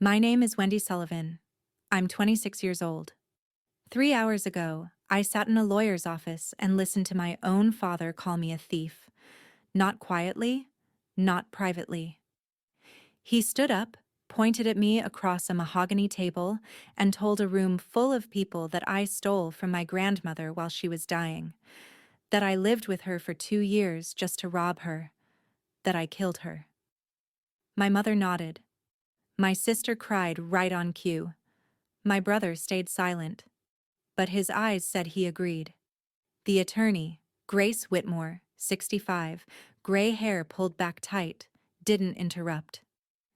My name is Wendy Sullivan. I'm 26 years old. 3 hours ago, I sat in a lawyer's office and listened to my own father call me a thief. Not quietly, not privately. He stood up, pointed at me across a mahogany table, and told a room full of people that I stole from my grandmother while she was dying. That I lived with her for 2 years just to rob her. That I killed her. My mother nodded. My sister cried right on cue. My brother stayed silent, but his eyes said he agreed. The attorney, Grace Whitmore, 65, gray hair pulled back tight, didn't interrupt.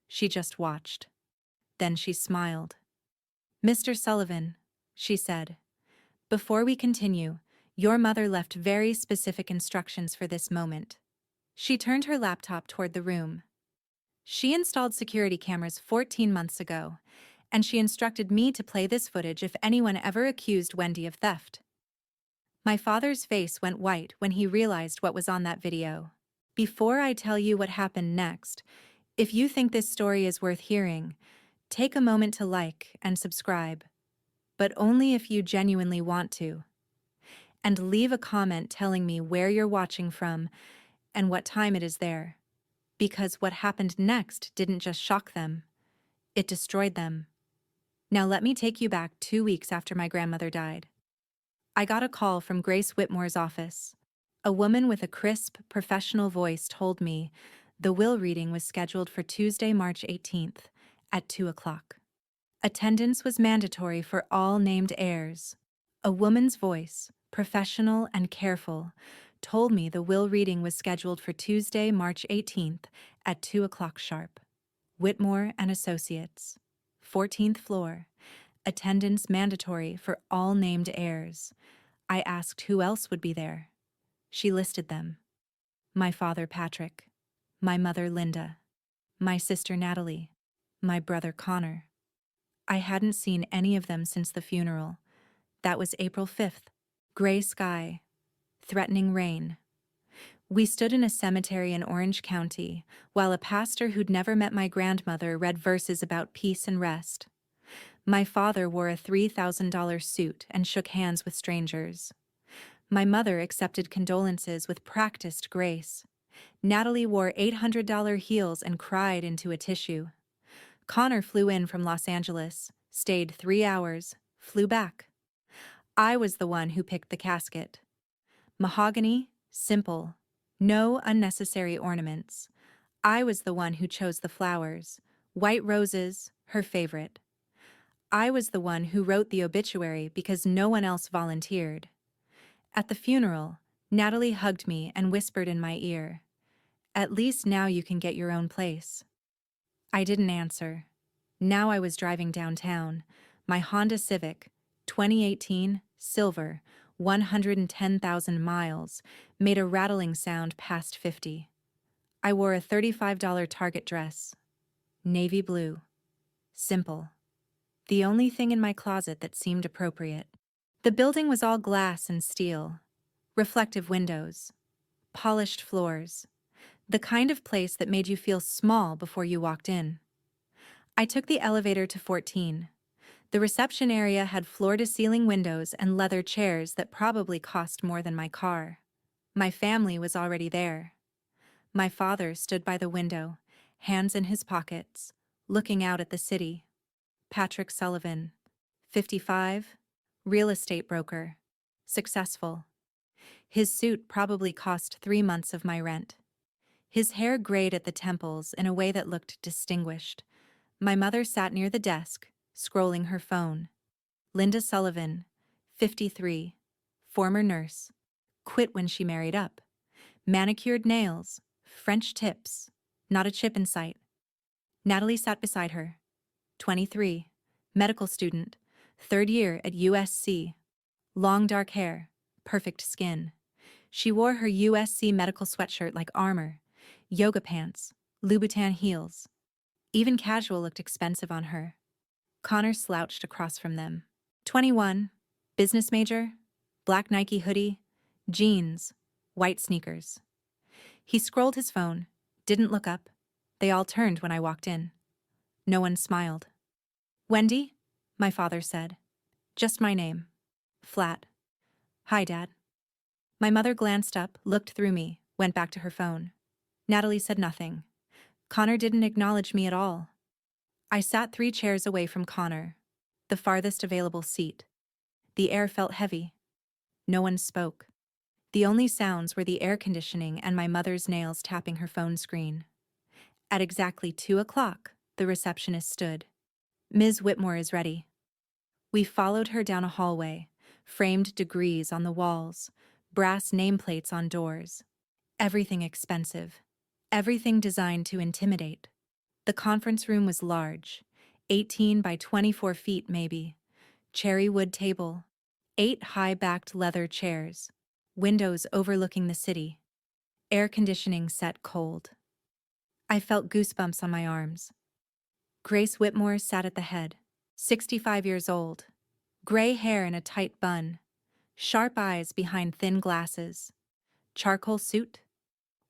She just watched. Then she smiled. "Mr. Sullivan," she said, "before we continue, your mother left very specific instructions for this moment." She turned her laptop toward the room. "She installed security cameras 14 months ago, and she instructed me to play this footage if anyone ever accused Wendy of theft." My father's face went white when he realized what was on that video. Before I tell you what happened next, if you think this story is worth hearing, take a moment to like and subscribe, but only if you genuinely want to. And leave a comment telling me where you're watching from and what time it is there. Because what happened next didn't just shock them, it destroyed them. Now let me take you back 2 weeks after my grandmother died. I got a call from Grace Whitmore's office. A woman with a crisp, professional voice told me the will reading was scheduled for Tuesday, March 18th at 2 o'clock. Attendance was mandatory for all named heirs. A woman's voice, professional and careful, told me the will reading was scheduled for Tuesday, March 18th at 2 o'clock sharp. Whitmore and Associates, 14th floor. Attendance mandatory for all named heirs. I asked who else would be there. She listed them. My father, Patrick. My mother, Linda. My sister, Natalie. My brother, Connor. I hadn't seen any of them since the funeral. That was April 5th. Gray sky. Threatening rain. We stood in a cemetery in Orange County while a pastor who'd never met my grandmother read verses about peace and rest. My father wore a $3,000 suit and shook hands with strangers. My mother accepted condolences with practiced grace. Natalie wore $800 heels and cried into a tissue. Connor flew in from Los Angeles, stayed 3 hours, flew back. I was the one who picked the casket. Mahogany, simple, no unnecessary ornaments. I was the one who chose the flowers, white roses, her favorite. I was the one who wrote the obituary because no one else volunteered. At the funeral, Natalie hugged me and whispered in my ear, "At least now you can get your own place." I didn't answer. Now I was driving downtown. My Honda Civic, 2018, silver, 110,000 miles, made a rattling sound past 50. I wore a $35 Target dress. Navy blue. Simple. The only thing in my closet that seemed appropriate. The building was all glass and steel. Reflective windows. Polished floors. The kind of place that made you feel small before you walked in. I took the elevator to 14. The reception area had floor-to-ceiling windows and leather chairs that probably cost more than my car. My family was already there. My father stood by the window, hands in his pockets, looking out at the city. Patrick Sullivan, 55, real estate broker, successful. His suit probably cost 3 months of my rent. His hair grayed at the temples in a way that looked distinguished. My mother sat near the desk, scrolling her phone. Linda Sullivan, 53, former nurse, quit when she married up. Manicured nails, French tips, not a chip in sight. Natalie sat beside her. 23, medical student, 3rd year at USC. Long dark hair, perfect skin. She wore her USC medical sweatshirt like armor, yoga pants, Louboutin heels. Even casual looked expensive on her. Connor slouched across from them. 21, business major, black Nike hoodie, jeans, white sneakers. He scrolled his phone, didn't look up. They all turned when I walked in. No one smiled. Wendy? My father said. Just my name. Flat. Hi, Dad. My mother glanced up, looked through me, went back to her phone. Natalie said nothing. Connor didn't acknowledge me at all. I sat 3 chairs away from Connor, the farthest available seat. The air felt heavy. No one spoke. The only sounds were the air conditioning and my mother's nails tapping her phone screen. At exactly 2 o'clock, the receptionist stood. Ms. Whitmore is ready. We followed her down a hallway, framed degrees on the walls, brass nameplates on doors. Everything expensive. Everything designed to intimidate. The conference room was large, 18 by 24 feet maybe. Cherry wood table, 8 high-backed leather chairs, windows overlooking the city. Air conditioning set cold. I felt goosebumps on my arms. Grace Whitmore sat at the head, 65 years old, gray hair in a tight bun, sharp eyes behind thin glasses, charcoal suit,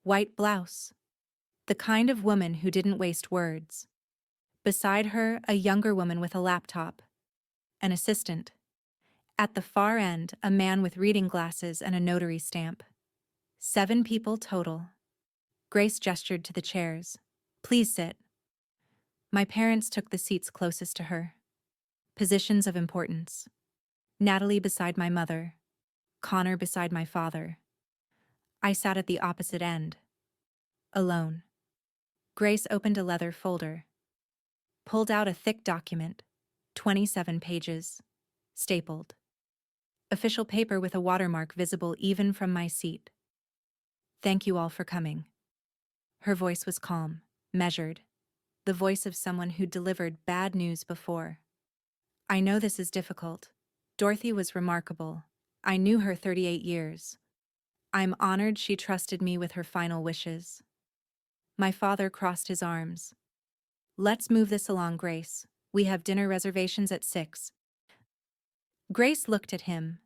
white blouse. The kind of woman who didn't waste words. Beside her, a younger woman with a laptop. An assistant. At the far end, a man with reading glasses and a notary stamp. 7 people total. Grace gestured to the chairs. Please sit. My parents took the seats closest to her. Positions of importance. Natalie beside my mother. Connor beside my father. I sat at the opposite end. Alone. Grace opened a leather folder. Pulled out a thick document. 27 pages. Stapled. Official paper with a watermark visible even from my seat. Thank you all for coming. Her voice was calm, measured. The voice of someone who'd delivered bad news before. I know this is difficult. Dorothy was remarkable. I knew her 38 years. I'm honored she trusted me with her final wishes. My father crossed his arms. Let's move this along, Grace. We have dinner reservations at 6. Grace looked at him.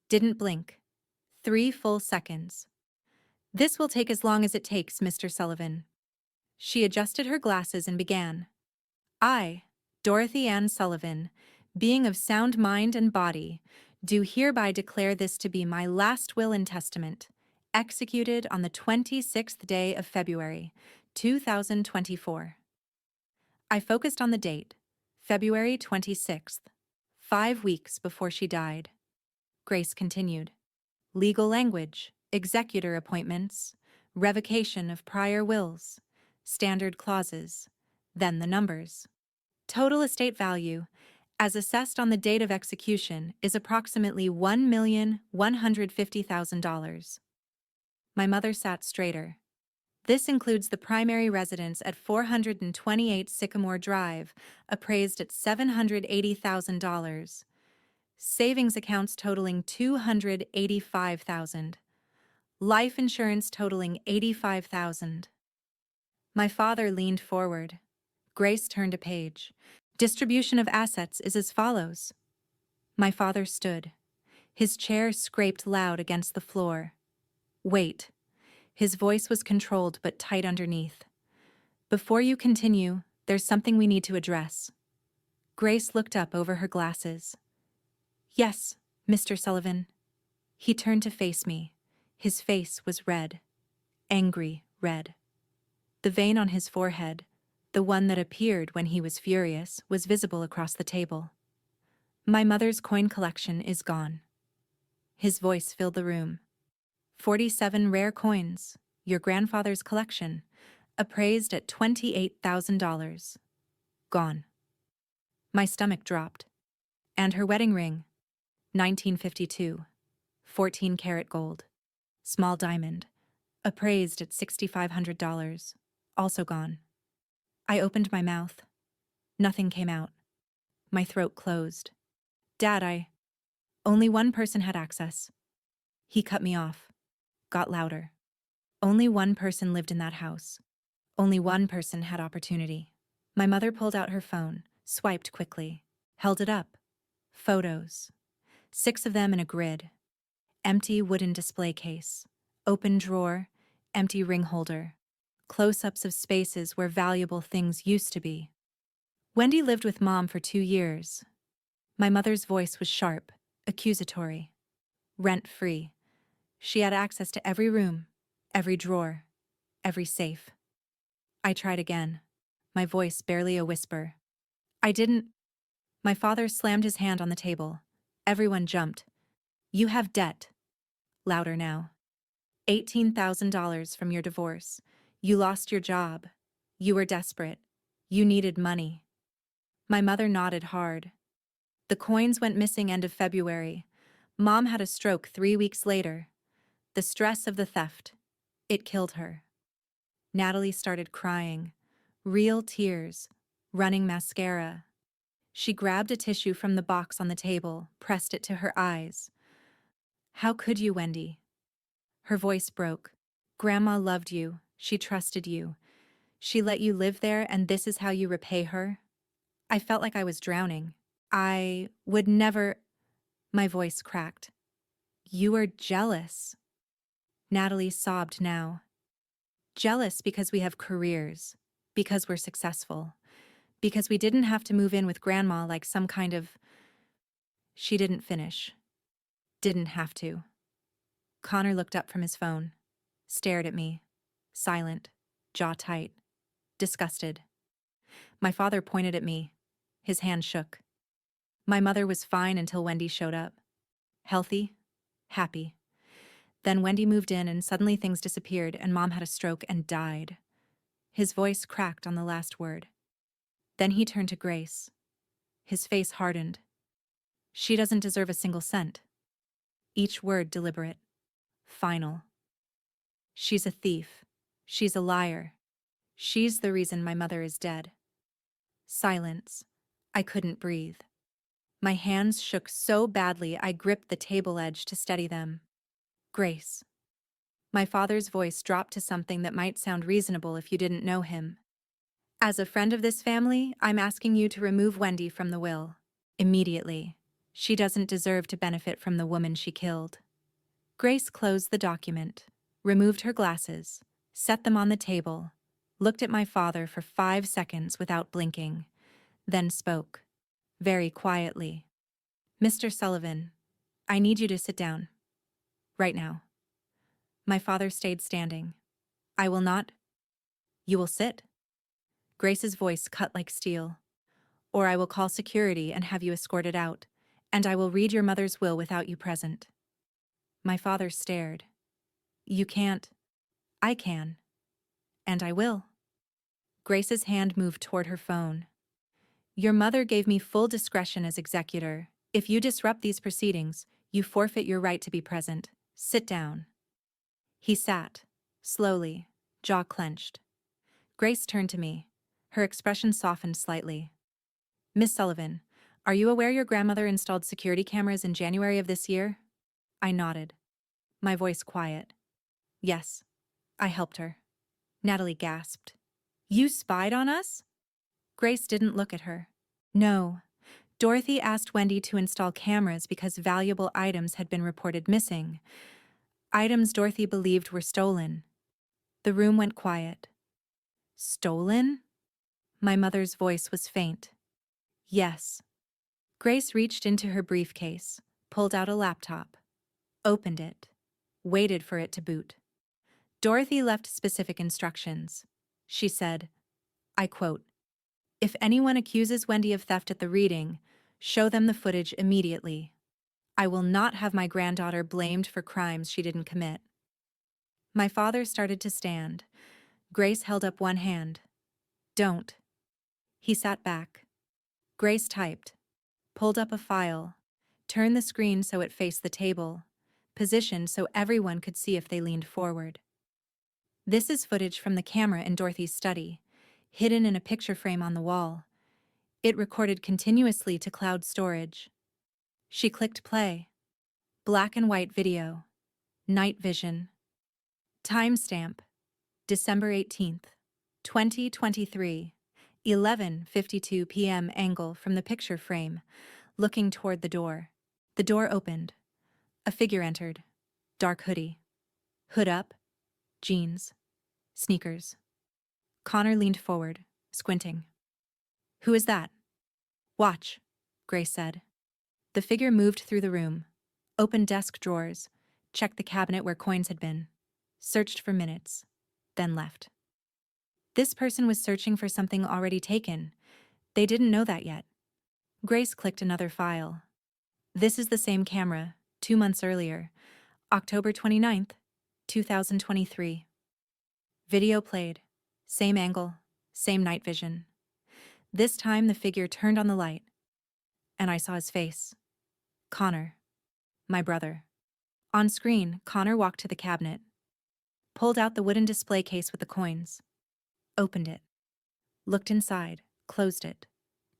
Didn't blink. 3 full seconds. This will take as long as it takes, Mr. Sullivan. She adjusted her glasses and began. I, Dorothy Ann Sullivan, being of sound mind and body, do hereby declare this to be my last will and testament, executed on the 26th day of February, 2024. I focused on the date, February 26th, 5 weeks before she died. Grace continued. Legal language, executor appointments, revocation of prior wills, standard clauses, then the numbers. Total estate value, as assessed on the date of execution, is approximately $1,150,000. My mother sat straighter. This includes the primary residence at 428 Sycamore Drive, appraised at $780,000. Savings accounts totaling $285,000. Life insurance totaling $85,000. My father leaned forward. Grace turned a page. Distribution of assets is as follows. My father stood. His chair scraped loud against the floor. Wait. His voice was controlled but tight underneath. Before you continue, there's something we need to address. Grace looked up over her glasses. Yes, Mr. Sullivan. He turned to face me. His face was red. Angry red. The vein on his forehead, the one that appeared when he was furious, was visible across the table. My mother's coin collection is gone. His voice filled the room. 47 rare coins, your grandfather's collection, appraised at $28,000. Gone. My stomach dropped. And her wedding ring, 1952, 14-karat gold, small diamond, appraised at $6,500, also gone. I opened my mouth. Nothing came out. My throat closed. Dad, only one person had access. He cut me off. Got louder. Only one person lived in that house. Only one person had opportunity. My mother pulled out her phone, swiped quickly, held it up. Photos. 6 of them in a grid. Empty wooden display case. Open drawer. Empty ring holder. Close-ups of spaces where valuable things used to be. Wendy lived with Mom for 2 years. My mother's voice was sharp, accusatory. Rent-free. She had access to every room, every drawer, every safe. I tried again, my voice barely a whisper. I didn't. My father slammed his hand on the table. Everyone jumped. You have debt. Louder now. $18,000 from your divorce. You lost your job. You were desperate. You needed money. My mother nodded hard. The coins went missing end of February. Mom had a stroke 3 weeks later. The stress of the theft. It killed her. Natalie started crying. Real tears. Running mascara. She grabbed a tissue from the box on the table, pressed it to her eyes. How could you, Wendy? Her voice broke. Grandma loved you. She trusted you. She let you live there, and this is how you repay her? I felt like I was drowning. I would never... My voice cracked. You are jealous. Natalie sobbed now. Jealous because we have careers, because we're successful, because we didn't have to move in with Grandma like some kind of... She didn't finish. Didn't have to. Connor looked up from his phone, stared at me, silent, jaw tight, disgusted. My father pointed at me. His hand shook. My mother was fine until Wendy showed up. Healthy, happy. Then Wendy moved in and suddenly things disappeared and Mom had a stroke and died. His voice cracked on the last word. Then he turned to Grace. His face hardened. She doesn't deserve a single cent. Each word deliberate. Final. She's a thief. She's a liar. She's the reason my mother is dead. Silence. I couldn't breathe. My hands shook so badly I gripped the table edge to steady them. Grace. My father's voice dropped to something that might sound reasonable if you didn't know him. As a friend of this family, I'm asking you to remove Wendy from the will. Immediately. She doesn't deserve to benefit from the woman she killed. Grace closed the document, removed her glasses, set them on the table, looked at my father for 5 seconds without blinking, then spoke, very quietly. Mr. Sullivan, I need you to sit down. Right now. My father stayed standing. I will not. You will sit? Grace's voice cut like steel. Or I will call security and have you escorted out, and I will read your mother's will without you present. My father stared. You can't. I can. And I will. Grace's hand moved toward her phone. Your mother gave me full discretion as executor. If you disrupt these proceedings, you forfeit your right to be present. Sit down. He sat, slowly, jaw clenched. Grace turned to me. Her expression softened slightly. Miss Sullivan, are you aware your grandmother installed security cameras in January of this year? I nodded. My voice quiet. Yes, I helped her. Natalie gasped. You spied on us? Grace didn't look at her. No. Dorothy asked Wendy to install cameras because valuable items had been reported missing. Items Dorothy believed were stolen. The room went quiet. Stolen? My mother's voice was faint. Yes. Grace reached into her briefcase, pulled out a laptop, opened it, waited for it to boot. Dorothy left specific instructions. She said, I quote, if anyone accuses Wendy of theft at the reading, show them the footage immediately. I will not have my granddaughter blamed for crimes she didn't commit. My father started to stand. Grace held up one hand. Don't. He sat back. Grace typed, pulled up a file, turned the screen so it faced the table, positioned so everyone could see if they leaned forward. This is footage from the camera in Dorothy's study, hidden in a picture frame on the wall. It recorded continuously to cloud storage. She clicked play. Black and white video. Night vision. Timestamp. December 18th, 2023. 11:52 p.m. angle from the picture frame, looking toward the door. The door opened. A figure entered. Dark hoodie. Hood up. Jeans. Sneakers. Connor leaned forward, squinting. Who is that? Watch, Grace said. The figure moved through the room, opened desk drawers, checked the cabinet where coins had been, searched for minutes, then left. This person was searching for something already taken. They didn't know that yet. Grace clicked another file. This is the same camera, 2 months earlier, October 29th, 2023. Video played. Same angle, same night vision. This time the figure turned on the light, and I saw his face. Connor, my brother. On screen, Connor walked to the cabinet, pulled out the wooden display case with the coins, opened it, looked inside, closed it,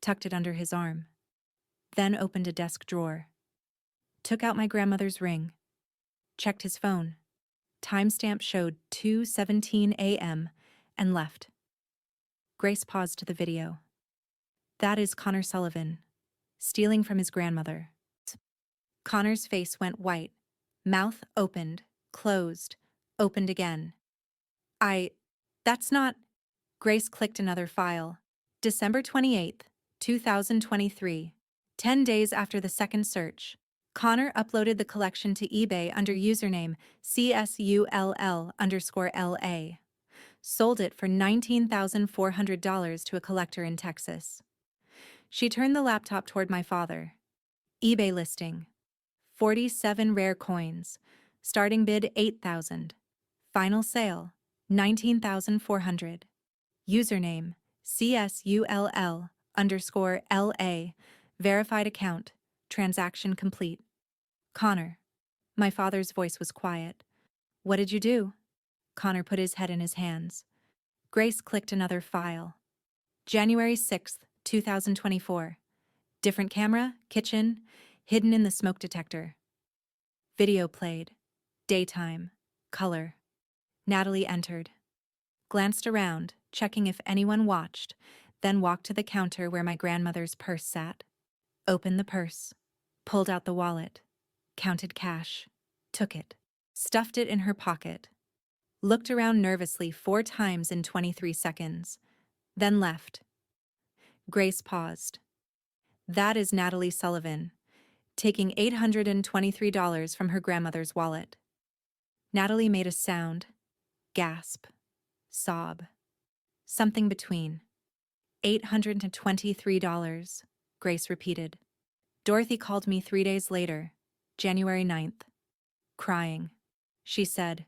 tucked it under his arm, then opened a desk drawer, took out my grandmother's ring, checked his phone. Timestamp showed 2:17 a.m. and left. Grace paused the video. That is Connor Sullivan, stealing from his grandmother. Connor's face went white, mouth opened, closed, opened again. That's not... Grace clicked another file. December 28th, 2023. 10 days after the second search, Connor uploaded the collection to eBay under username CSULL_LA. Sold it for $19,400 to a collector in Texas. She turned the laptop toward my father. eBay listing. 47 rare coins. Starting bid $8,000. Final sale $19,400. Username CSULL_LA. Verified account. Transaction complete. Connor. My father's voice was quiet. What did you do? Connor put his head in his hands. Grace clicked another file. January 6th, 2024. Different camera, kitchen, hidden in the smoke detector. Video played. Daytime. Color. Natalie entered. Glanced around, checking if anyone watched, then walked to the counter where my grandmother's purse sat. Opened the purse. Pulled out the wallet. Counted cash. Took it. Stuffed it in her pocket. Looked around nervously 4 times in 23 seconds. Then left. Grace paused. That is Natalie Sullivan, taking $823 from her grandmother's wallet. Natalie made a sound. Gasp. Sob. Something between. $823, Grace repeated. Dorothy called me 3 days later, January 9th. Crying. She said,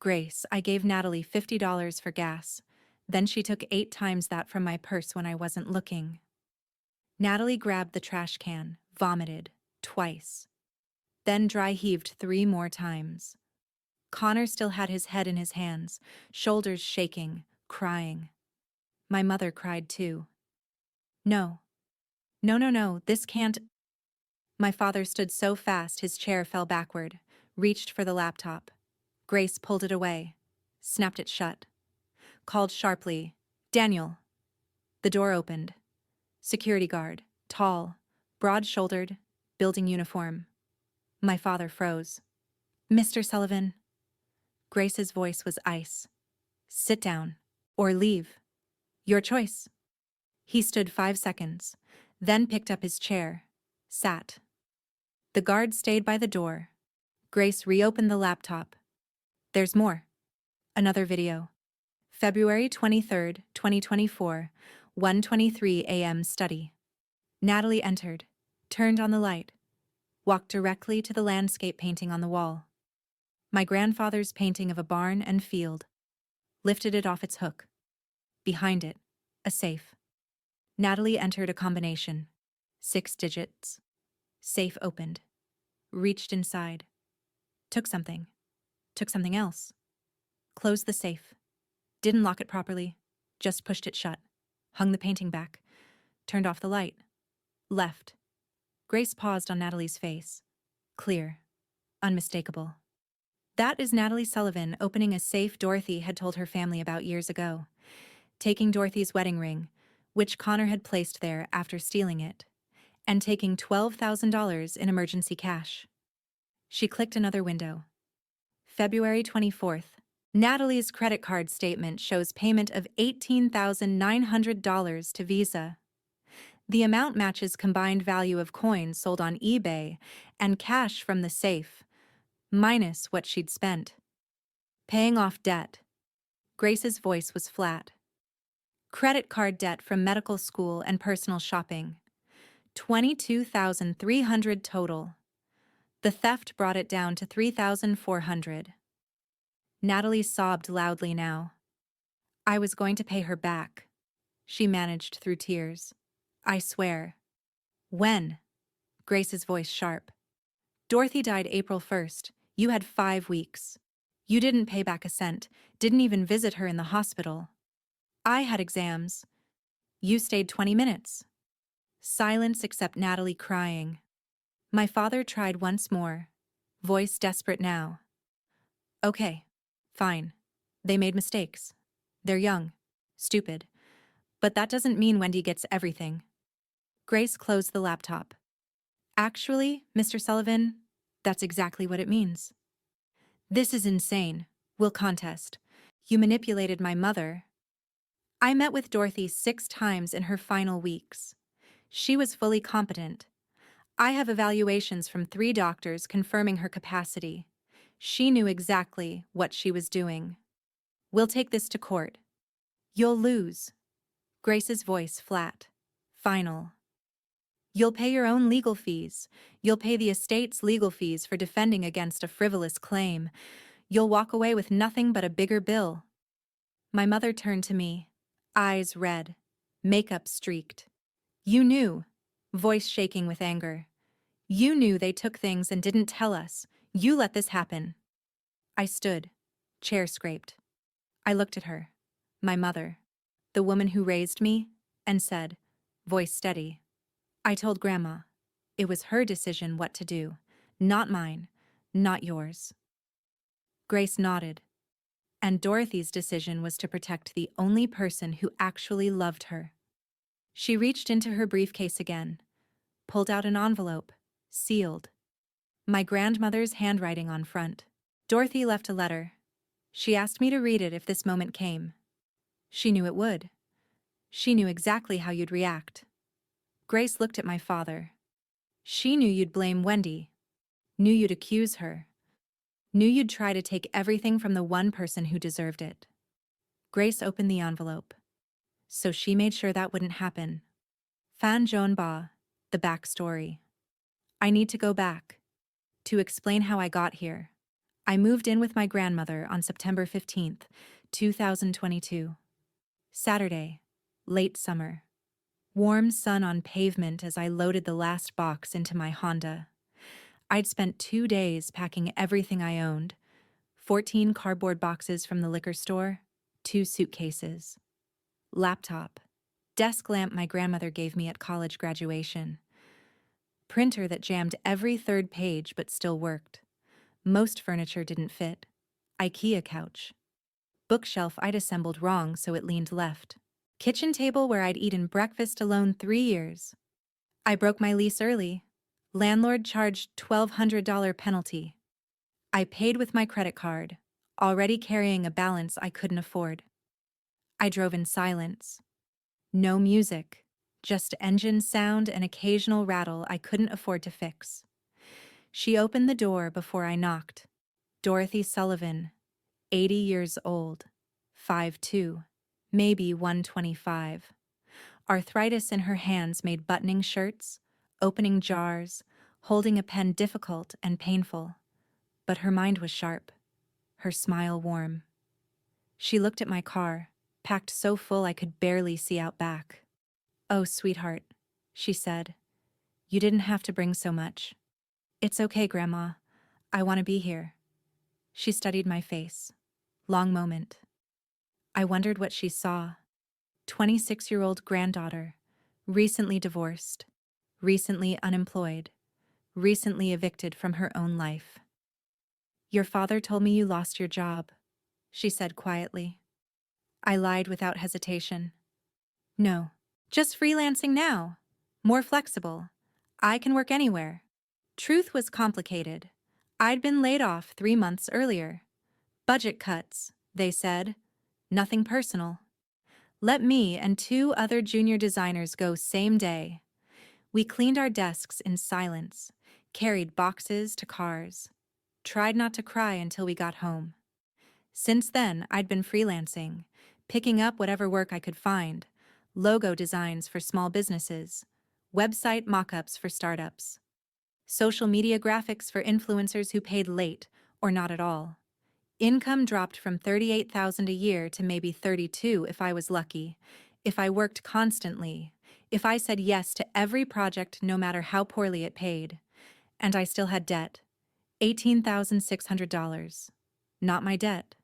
Grace, I gave Natalie $50 for gas. Then she took 8 times that from my purse when I wasn't looking. Natalie grabbed the trash can, vomited, twice. Then dry heaved 3 more times. Connor still had his head in his hands, shoulders shaking, crying. My mother cried too. No. No, this can't... My father stood so fast his chair fell backward, reached for the laptop. Grace pulled it away, snapped it shut. Called sharply, Daniel. The door opened. Security guard, tall, broad-shouldered, building uniform. My father froze. Mr. Sullivan. Grace's voice was ice. Sit down, or leave. Your choice. He stood 5 seconds, then picked up his chair, sat. The guard stayed by the door. Grace reopened the laptop. There's more. Another video. February 23rd, 2024, 1:23 a.m. study. Natalie entered, turned on the light, walked directly to the landscape painting on the wall. My grandfather's painting of a barn and field. Lifted it off its hook. Behind it, a safe. Natalie entered a combination. 6 digits. Safe opened. Reached inside. Took something. Took something else. Closed the safe. Didn't lock it properly. Just pushed it shut. Hung the painting back. Turned off the light. Left. Grace paused on Natalie's face. Clear. Unmistakable. That is Natalie Sullivan opening a safe Dorothy had told her family about years ago. Taking Dorothy's wedding ring, which Connor had placed there after stealing it, and taking $12,000 in emergency cash. She clicked another window. February 24th. Natalie's credit card statement shows payment of $18,900 to Visa. The amount matches combined value of coins sold on eBay and cash from the safe, minus what she'd spent. Paying off debt. Grace's voice was flat. Credit card debt from medical school and personal shopping. 22,300 total. The theft brought it down to 3,400. Natalie sobbed loudly now. I was going to pay her back. She managed through tears. I swear. When? Grace's voice sharp. Dorothy died April 1st. You had 5 weeks. You didn't pay back a cent, didn't even visit her in the hospital. I had exams. You stayed 20 minutes. Silence except Natalie crying. My father tried once more, voice desperate now. Okay, fine. They made mistakes. They're young, stupid. But that doesn't mean Wendy gets everything. Grace closed the laptop. Actually, Mr. Sullivan, that's exactly what it means. This is insane. We'll contest. You manipulated my mother. I met with Dorothy 6 times in her final weeks. She was fully competent. I have evaluations from 3 doctors confirming her capacity. She knew exactly what she was doing. We'll take this to court. You'll lose. Grace's voice flat. Final. You'll pay your own legal fees. You'll pay the estate's legal fees for defending against a frivolous claim. You'll walk away with nothing but a bigger bill. My mother turned to me, eyes red, makeup streaked. You knew, voice shaking with anger. You knew they took things and didn't tell us. You let this happen. I stood, chair scraped. I looked at her, my mother, the woman who raised me, and said, voice steady. I told Grandma. It was her decision what to do, not mine, not yours. Grace nodded. And Dorothy's decision was to protect the only person who actually loved her. She reached into her briefcase again, pulled out an envelope, sealed. My grandmother's handwriting on front. Dorothy left a letter. She asked me to read it if this moment came. She knew it would. She knew exactly how you'd react. Grace looked at my father. She knew you'd blame Wendy. Knew you'd accuse her. Knew you'd try to take everything from the one person who deserved it. Grace opened the envelope. So she made sure that wouldn't happen. Fan Joan Ba, the backstory. I need to go back. To explain how I got here. I moved in with my grandmother on September 15th, 2022. Saturday, late summer. Warm sun on pavement as I loaded the last box into my Honda. I'd spent 2 days packing everything I owned. 14 cardboard boxes from the liquor store, 2 suitcases. Laptop. Desk lamp my grandmother gave me at college graduation. Printer that jammed every 3rd page but still worked. Most furniture didn't fit. IKEA couch. Bookshelf I'd assembled wrong so it leaned left. Kitchen table where I'd eaten breakfast alone 3 years. I broke my lease early. Landlord charged $1,200 penalty. I paid with my credit card, already carrying a balance I couldn't afford. I drove in silence. No music, just engine sound and occasional rattle I couldn't afford to fix. She opened the door before I knocked. Dorothy Sullivan, 80 years old, 5'2", maybe 125. Arthritis in her hands made buttoning shirts, opening jars, holding a pen difficult and painful. But her mind was sharp, her smile warm. She looked at my car, packed so full I could barely see out back. Oh, sweetheart, she said. You didn't have to bring so much. It's okay, Grandma. I want to be here. She studied my face. Long moment. I wondered what she saw. 26-year-old granddaughter, recently divorced, recently unemployed, recently evicted from her own life. Your father told me you lost your job, she said quietly. I lied without hesitation. No, just freelancing now. More flexible. I can work anywhere. Truth was complicated. I'd been laid off 3 months earlier. Budget cuts, they said. Nothing personal. Let me and two other junior designers go same day. We cleaned our desks in silence, carried boxes to cars, tried not to cry until we got home. Since then, I'd been freelancing, picking up whatever work I could find, logo designs for small businesses, website mock-ups for startups, social media graphics for influencers who paid late or not at all. Income dropped from $38,000 a year to maybe 32 if I was lucky, if I worked constantly, if I said yes to every project no matter how poorly it paid. And I still had debt, $18,600. Not my debt,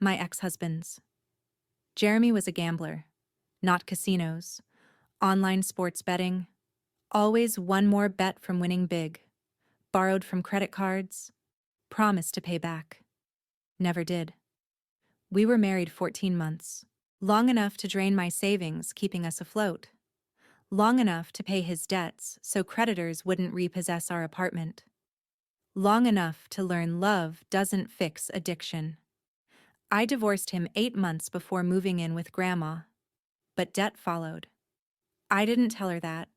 my ex-husband's. Jeremy was a gambler, not casinos, online sports betting, always one more bet from winning big, borrowed from credit cards, promised to pay back. Never did. We were married 14 months, long enough to drain my savings, keeping us afloat, long enough to pay his debts so creditors wouldn't repossess our apartment, long enough to learn love doesn't fix addiction. I divorced him 8 months before moving in with Grandma, but debt followed. I didn't tell her that,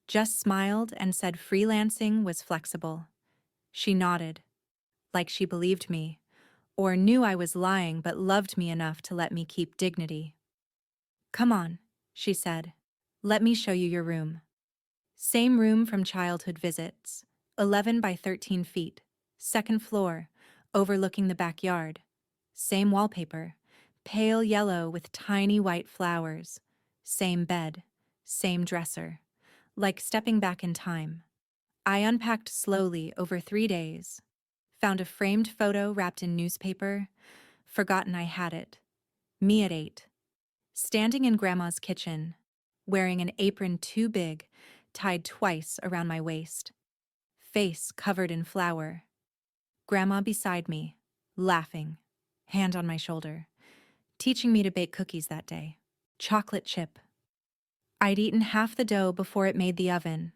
just smiled and said freelancing was flexible. She nodded, like she believed me, or knew I was lying but loved me enough to let me keep dignity. Come on, she said. Let me show you your room. Same room from childhood visits, 11 by 13 feet, second floor, overlooking the backyard. Same wallpaper, pale yellow with tiny white flowers. Same bed, same dresser, like stepping back in time. I unpacked slowly over 3 days, found a framed photo wrapped in newspaper, forgotten I had it. Me at 8, standing in Grandma's kitchen, wearing an apron too big, tied twice around my waist, face covered in flour. Grandma beside me, laughing, hand on my shoulder, teaching me to bake cookies that day. Chocolate chip. I'd eaten half the dough before it made the oven.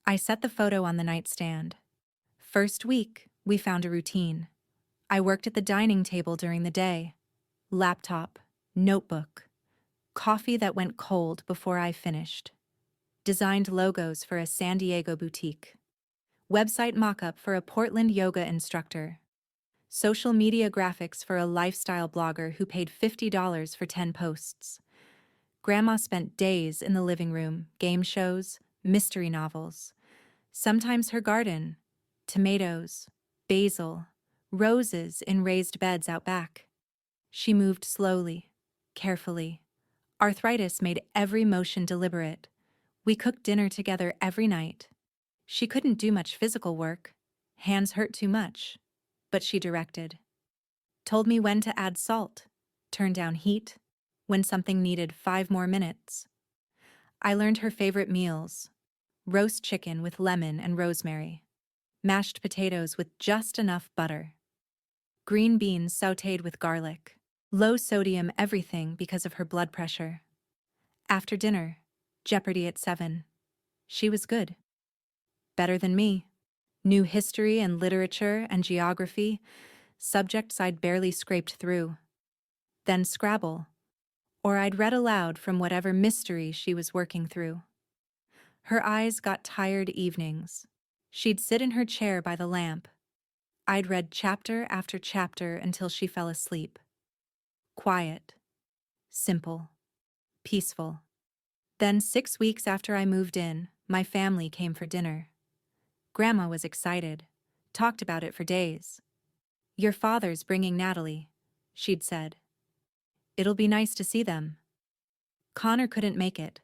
I set the photo on the nightstand. First week, we found a routine. I worked at the dining table during the day. Laptop, notebook, coffee that went cold before I finished. Designed logos for a San Diego boutique. Website mock-up for a Portland yoga instructor. Social media graphics for a lifestyle blogger who paid $50 for 10 posts. Grandma spent days in the living room, game shows, mystery novels. Sometimes her garden, tomatoes, basil, roses in raised beds out back. She moved slowly, carefully. Arthritis made every motion deliberate. We cooked dinner together every night. She couldn't do much physical work. Hands hurt too much. But she directed. Told me when to add salt, turn down heat, when something needed 5 more minutes. I learned her favorite meals. Roast chicken with lemon and rosemary. Mashed potatoes with just enough butter. Green beans sautéed with garlic. Low sodium everything because of her blood pressure. After dinner, Jeopardy at 7. She was good. Better than me. Knew history and literature and geography, subjects I'd barely scraped through. Then Scrabble, or I'd read aloud from whatever mystery she was working through. Her eyes got tired evenings. She'd sit in her chair by the lamp. I'd read chapter after chapter until she fell asleep. Quiet, simple, peaceful. Then 6 weeks after I moved in, my family came for dinner. Grandma was excited, talked about it for days. Your father's bringing Natalie, she'd said. It'll be nice to see them. Connor couldn't make it.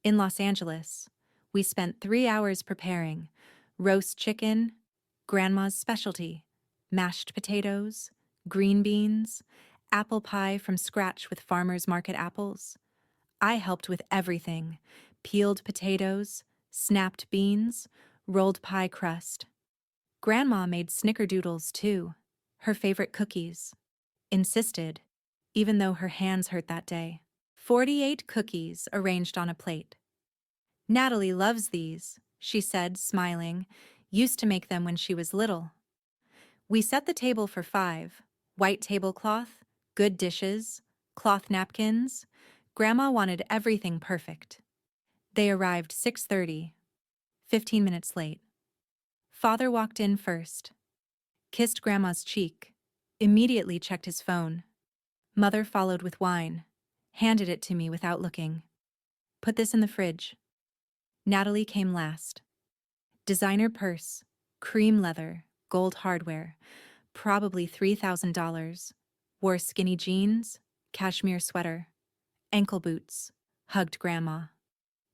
In Los Angeles, we spent 3 hours preparing roast chicken, Grandma's specialty, mashed potatoes, green beans, apple pie from scratch with farmers market apples. I helped with everything: peeled potatoes, snapped beans, rolled pie crust. Grandma made snickerdoodles too, her favorite cookies. Insisted, even though her hands hurt that day. 48 cookies arranged on a plate. Natalie loves these, she said, smiling, used to make them when she was little. We set the table for 5, white tablecloth, good dishes, cloth napkins, Grandma wanted everything perfect. They arrived 6:30, 15 minutes late. Father walked in first, kissed Grandma's cheek, immediately checked his phone. Mother followed with wine, handed it to me without looking. Put this in the fridge. Natalie came last. Designer purse, cream leather, gold hardware, probably $3,000. Wore skinny jeans, cashmere sweater, ankle boots, hugged Grandma.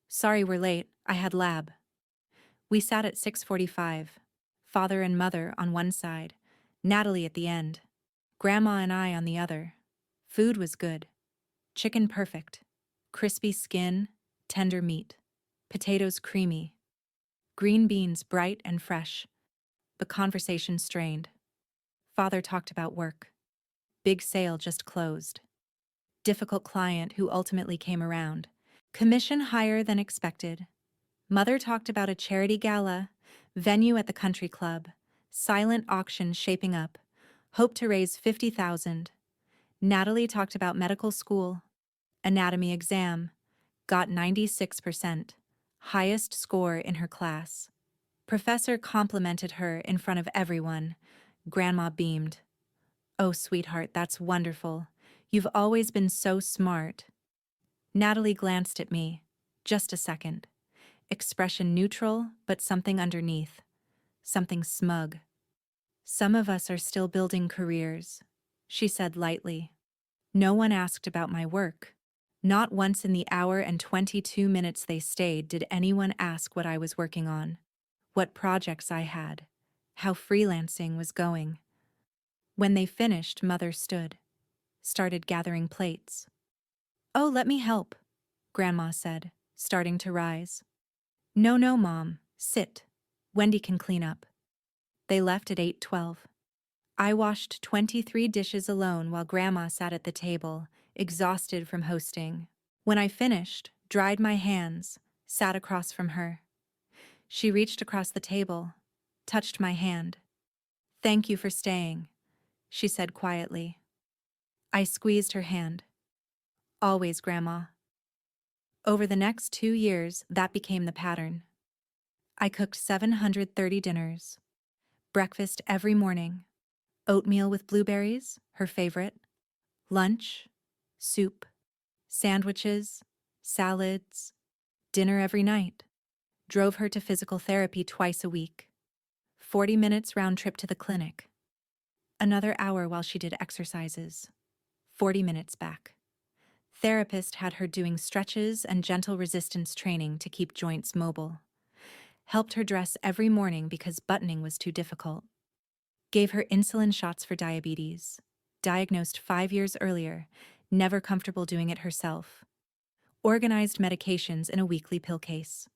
Sorry we're late, I had lab. We sat at 6:45. Father and Mother on one side, Natalie at the end, Grandma and I on the other. Food was good. Chicken perfect. Crispy skin, tender meat. Potatoes creamy. Green beans bright and fresh. But conversation strained. Father talked about work. Big sale just closed. Difficult client who ultimately came around. Commission higher than expected. Mother talked about a charity gala, venue at the country club, silent auction shaping up, hope to raise $50,000. Natalie talked about medical school, anatomy exam, got 96%, highest score in her class. Professor complimented her in front of everyone. Grandma beamed. Oh, sweetheart, that's wonderful. You've always been so smart. Natalie glanced at me. Just a second. Expression neutral, but something underneath. Something smug. Some of us are still building careers, she said lightly. No one asked about my work. Not once in the hour and 22 minutes they stayed did anyone ask what I was working on, what projects I had, how freelancing was going. When they finished, Mother stood, started gathering plates. Oh, let me help, Grandma said, starting to rise. No, no, Mom, sit. Wendy can clean up. They left at 8:12. I washed 23 dishes alone while Grandma sat at the table, exhausted from hosting. When I finished, dried my hands, sat across from her. She reached across the table, touched my hand. Thank you for staying, she said quietly. I squeezed her hand. Always, Grandma. Over the next 2 years, that became the pattern. I cooked 730 dinners. Breakfast every morning. Oatmeal with blueberries, her favorite. Lunch, soup, sandwiches, salads, dinner every night. Drove her to physical therapy twice a week. 40 minutes round trip to the clinic. Another hour while she did exercises. 40 minutes back. Therapist had her doing stretches and gentle resistance training to keep joints mobile. Helped her dress every morning because buttoning was too difficult. Gave her insulin shots for diabetes. Diagnosed 5 years earlier, never comfortable doing it herself. Organized medications in a weekly pill case.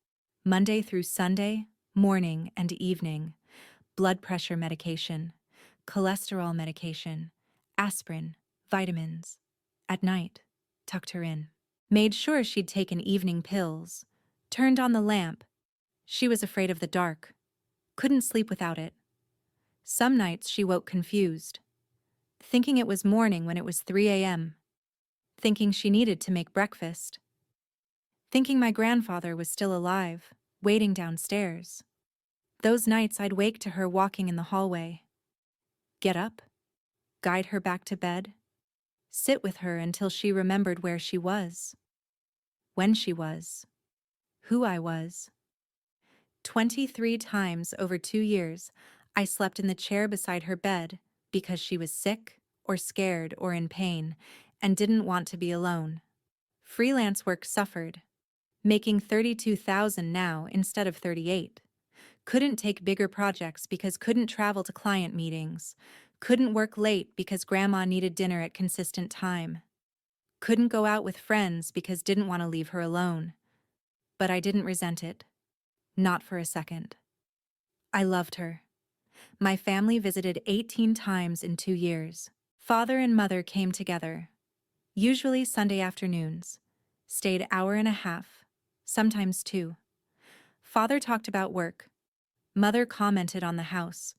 Monday through Sunday, morning and evening. Blood pressure medication, cholesterol medication, aspirin, vitamins. At night, tucked her in. Made sure she'd taken evening pills. Turned on the lamp. She was afraid of the dark. Couldn't sleep without it. Some nights she woke confused. Thinking it was morning when it was 3 a.m. Thinking she needed to make breakfast. Thinking my grandfather was still alive, waiting downstairs. Those nights I'd wake to her walking in the hallway. Get up, guide her back to bed, sit with her until she remembered where she was, when she was, who I was. 23 times over 2 years, I slept in the chair beside her bed because she was sick or scared or in pain and didn't want to be alone. Freelance work suffered, making $32,000 now instead of 38. Couldn't take bigger projects because couldn't travel to client meetings. Couldn't work late because Grandma needed dinner at consistent time. Couldn't go out with friends because didn't want to leave her alone. But I didn't resent it. Not for a second. I loved her. My family visited 18 times in 2 years. Father and Mother came together. Usually Sunday afternoons. Stayed hour and a half, sometimes 2. Father talked about work. Mother commented on the house.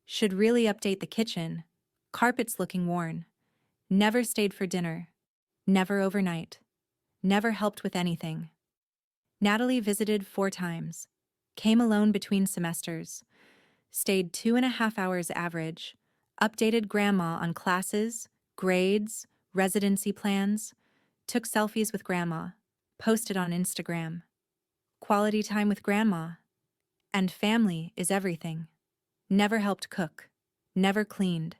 Should really update the kitchen. Carpets looking worn. Never stayed for dinner. Never overnight. Never helped with anything. Natalie visited 4 times. Came alone between semesters. Stayed 2.5 hours average. Updated grandma on classes, grades, residency plans. Took selfies with grandma. Posted on Instagram. Quality time with grandma. And family is everything. Never helped cook. Never cleaned.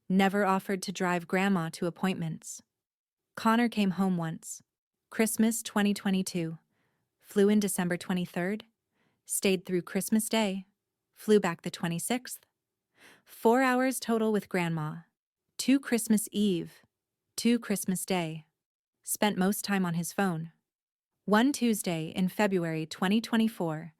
Never offered to drive grandma to appointments. Connor came home once. Christmas 2022. Flew in December 23rd. Stayed through Christmas Day. Flew back the 26th. 4 hours total with grandma. 2 Christmas Eve. 2 Christmas Day. Spent most time on his phone. One Tuesday in February 2024.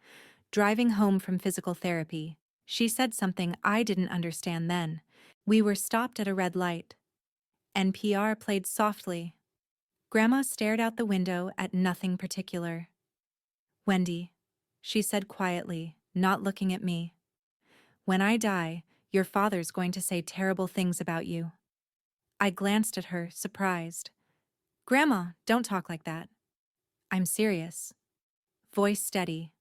Driving home from physical therapy. She said something I didn't understand then. We were stopped at a red light. NPR played softly. Grandma stared out the window at nothing particular. "Wendy," she said quietly, not looking at me. "When I die, your father's going to say terrible things about you." I glanced at her, surprised. "Grandma, don't talk like that." "I'm serious." Voice steady.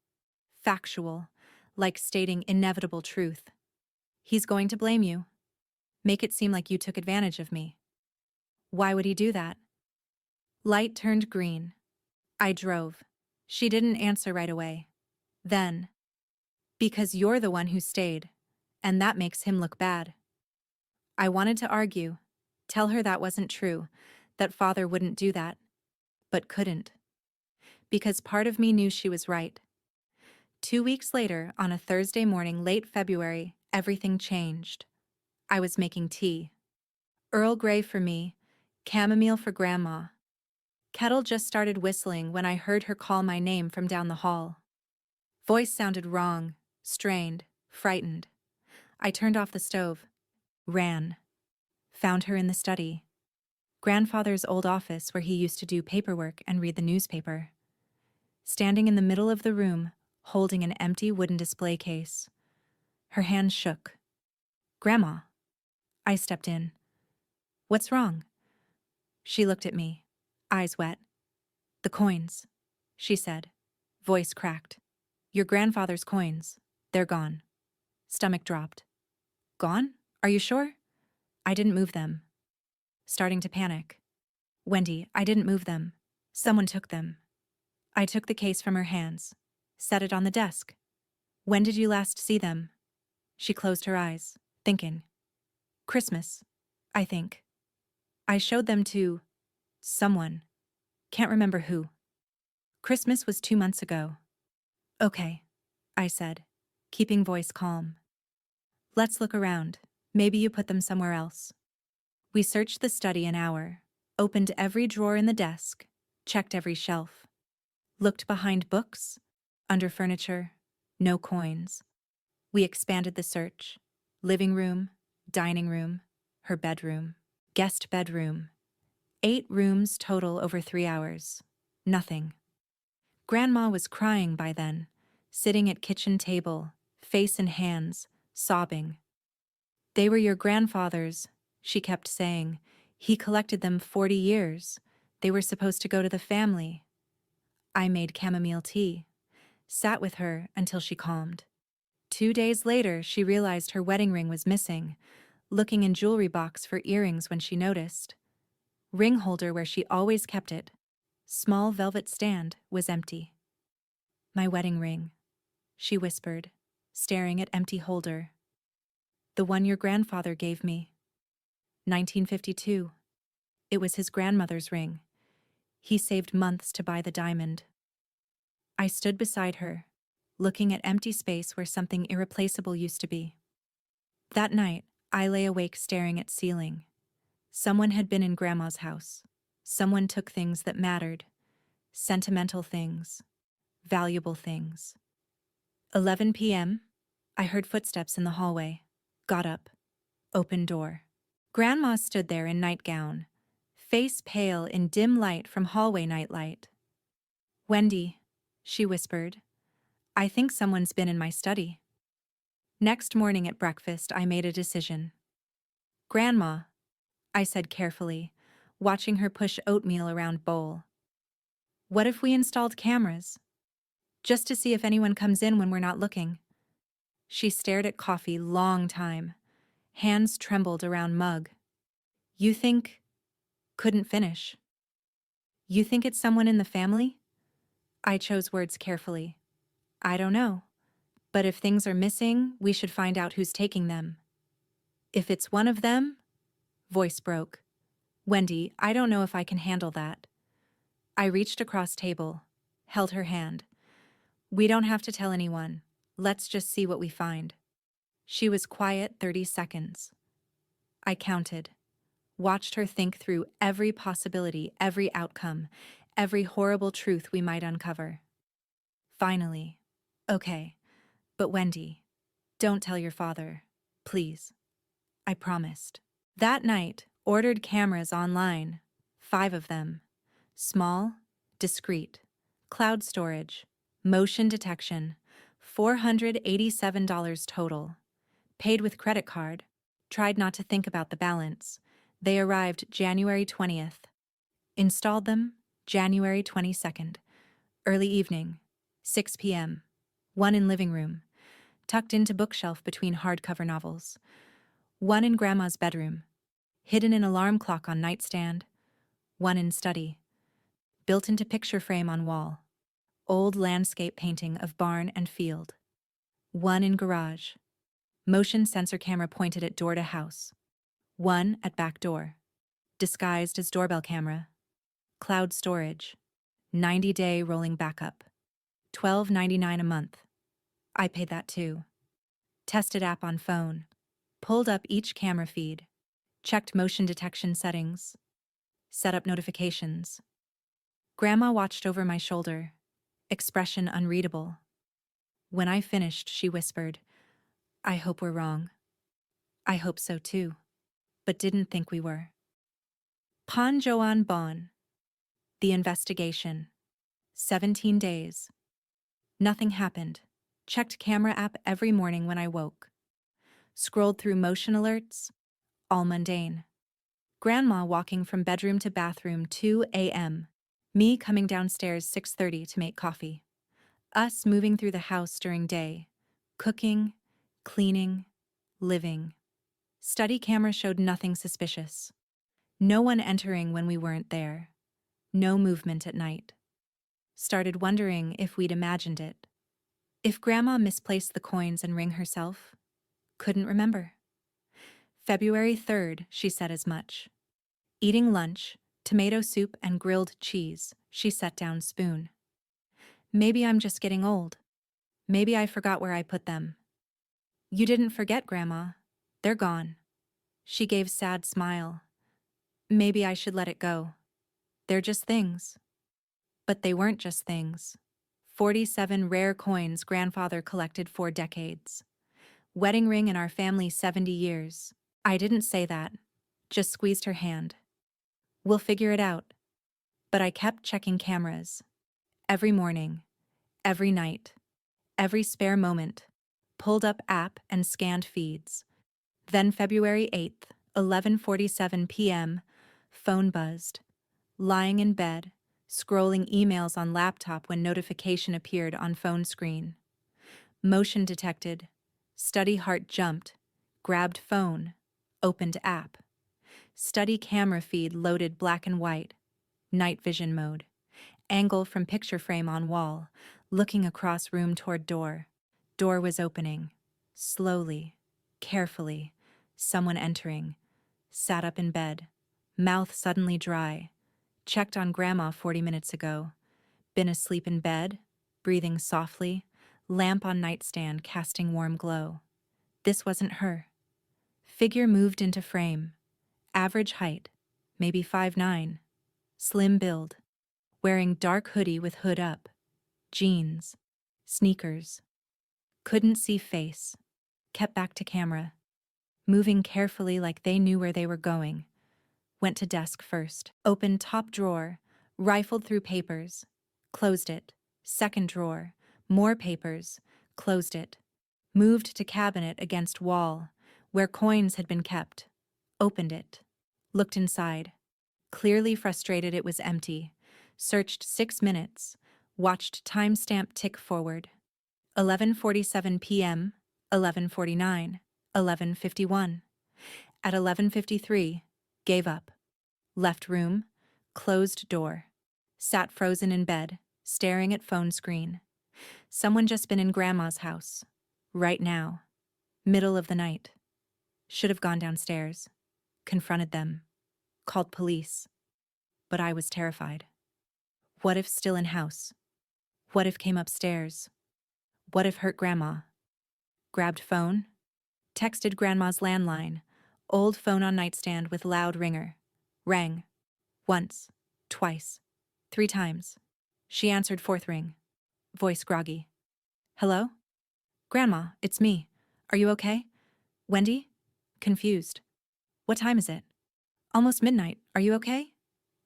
Factual, like stating inevitable truth. "He's going to blame you. Make it seem like you took advantage of me." "Why would he do that?" Light turned green. I drove. She didn't answer right away. Then, "Because you're the one who stayed, and that makes him look bad." I wanted to argue, tell her that wasn't true, that father wouldn't do that, but couldn't. Because part of me knew she was right. 2 weeks later, on a Thursday morning, late February, everything changed. I was making tea. Earl Grey for me, chamomile for grandma. Kettle just started whistling when I heard her call my name from down the hall. Voice sounded wrong, strained, frightened. I turned off the stove. Ran. Found her in the study. Grandfather's old office where he used to do paperwork and read the newspaper. Standing in the middle of the room, holding an empty wooden display case. Her hands shook. "Grandma." I stepped in. "What's wrong?" She looked at me, eyes wet. "The coins," she said, voice cracked. "Your grandfather's coins. They're gone." Stomach dropped. "Gone? Are you sure?" "I didn't move them." Starting to panic. "Wendy, I didn't move them. Someone took them." I took the case from her hands, set it on the desk. "When did you last see them?" She closed her eyes, thinking. "Christmas, I think. I showed them to someone. Can't remember who. Christmas was 2 months ago." "Okay," I said, keeping voice calm. "Let's look around. Maybe you put them somewhere else." We searched the study an hour, opened every drawer in the desk, checked every shelf. Looked behind books, under furniture, no coins. We expanded the search. Living room, dining room, her bedroom, guest bedroom. 8 rooms total over 3 hours. Nothing. Grandma was crying by then, sitting at kitchen table, face in hands, sobbing. "They were your grandfather's," she kept saying. "He collected them 40 years. They were supposed to go to the family." I made chamomile tea, sat with her until she calmed. 2 days later, she realized her wedding ring was missing, looking in jewelry box for earrings when she noticed. Ring holder where she always kept it. Small velvet stand was empty. "My wedding ring," she whispered, staring at empty holder. "The one your grandfather gave me. 1952. It was his grandmother's ring. He saved months to buy the diamond." I stood beside her, looking at empty space where something irreplaceable used to be. That night, I lay awake staring at ceiling. Someone had been in Grandma's house. Someone took things that mattered. Sentimental things. Valuable things. 11 p.m. I heard footsteps in the hallway. Got up. Opened door. Grandma stood there in nightgown, face pale in dim light from hallway nightlight. "Wendy," she whispered, "I think someone's been in my study." Next morning at breakfast, I made a decision. "Grandma," I said carefully, watching her push oatmeal around bowl. What if we installed cameras? Just to see if anyone comes in when we're not looking. She stared at coffee long time. Hands trembled around mug. You think... Couldn't finish. You think it's someone in the family? I chose words carefully. I don't know. But if things are missing, we should find out who's taking them. If it's one of them... Voice broke. Wendy, I don't know if I can handle that. I reached across table, held her hand. We don't have to tell anyone. Let's just see what we find. She was quiet 30 seconds. I counted, watched her think through every possibility, every outcome, every horrible truth we might uncover. Finally, okay, but Wendy, don't tell your father, please. I promised. That night, ordered cameras online, 5 of them. Small, discreet, cloud storage, motion detection, $487 total. Paid with credit card, tried not to think about the balance. They arrived January 20th. Installed them January 22nd. Early evening, 6 p.m. One in living room, tucked into bookshelf between hardcover novels. One in Grandma's bedroom, hidden in alarm clock on nightstand. One in study, built into picture frame on wall. Old landscape painting of barn and field. One in garage, motion sensor camera pointed at door to house. One at back door, disguised as doorbell camera. Cloud storage, 90-day rolling backup. $12.99 a month. I paid that too. Tested app on phone. Pulled up each camera feed. Checked motion detection settings. Set up notifications. Grandma watched over my shoulder. Expression unreadable. When I finished, she whispered, I hope we're wrong. I hope so too, but didn't think we were. Pan Joan Bon. The investigation. 17 days. Nothing happened. Checked camera app every morning when I woke. Scrolled through motion alerts. All mundane. Grandma walking from bedroom to bathroom 2 a.m. Me coming downstairs 6:30 to make coffee. Us moving through the house during day. Cooking, cleaning, living. Study camera showed nothing suspicious. No one entering when we weren't there. No movement at night. Started wondering if we'd imagined it. If Grandma misplaced the coins and ring herself. Couldn't remember. February 3rd, she said as much. Eating lunch, tomato soup and grilled cheese, she set down spoon. Maybe I'm just getting old. Maybe I forgot where I put them. You didn't forget, Grandma. They're gone. She gave sad smile. Maybe I should let it go. They're just things. But they weren't just things. 47 rare coins grandfather collected for decades. Wedding ring in our family 70 years. I didn't say that. Just squeezed her hand. We'll figure it out. But I kept checking cameras. Every morning. Every night. Every spare moment. Pulled up app and scanned feeds. Then February 8th, 11:47 p.m., phone buzzed. Lying in bed, scrolling emails on laptop when notification appeared on phone screen. Motion detected. Study heart jumped. Grabbed phone. Opened app. Study camera feed loaded black and white. Night vision mode. Angle from picture frame on wall. Looking across room toward door. Door was opening. Slowly. Carefully. Someone entering. Sat up in bed. Mouth suddenly dry. Checked on Grandma 40 minutes ago. Been asleep in bed. Breathing softly. Lamp on nightstand casting warm glow. This wasn't her. Figure moved into frame. Average height. Maybe 5'9". Slim build. Wearing dark hoodie with hood up. Jeans. Sneakers. Couldn't see face. Kept back to camera. Moving carefully like they knew where they were going. Went to desk first. Opened top drawer. Rifled through papers. Closed it. Second drawer. More papers. Closed it. Moved to cabinet against wall, where coins had been kept. Opened it. Looked inside. Clearly frustrated it was empty. Searched 6 minutes. Watched timestamp tick forward. 11:47 p.m., 11:49, 11:51. At 11:53, gave up. Left room, closed door. Sat frozen in bed, staring at phone screen. Someone just been in Grandma's house. Right now. Middle of the night. Should have gone downstairs. Confronted them. Called police. But I was terrified. What if still in house? What if came upstairs? What if hurt Grandma? Grabbed phone. Texted Grandma's landline. Old phone on nightstand with loud ringer. Rang. Once. Twice. 3 times. She answered fourth ring. Voice groggy. Hello? Grandma, it's me. Are you okay? Wendy? Confused. What time is it? Almost midnight. Are you okay?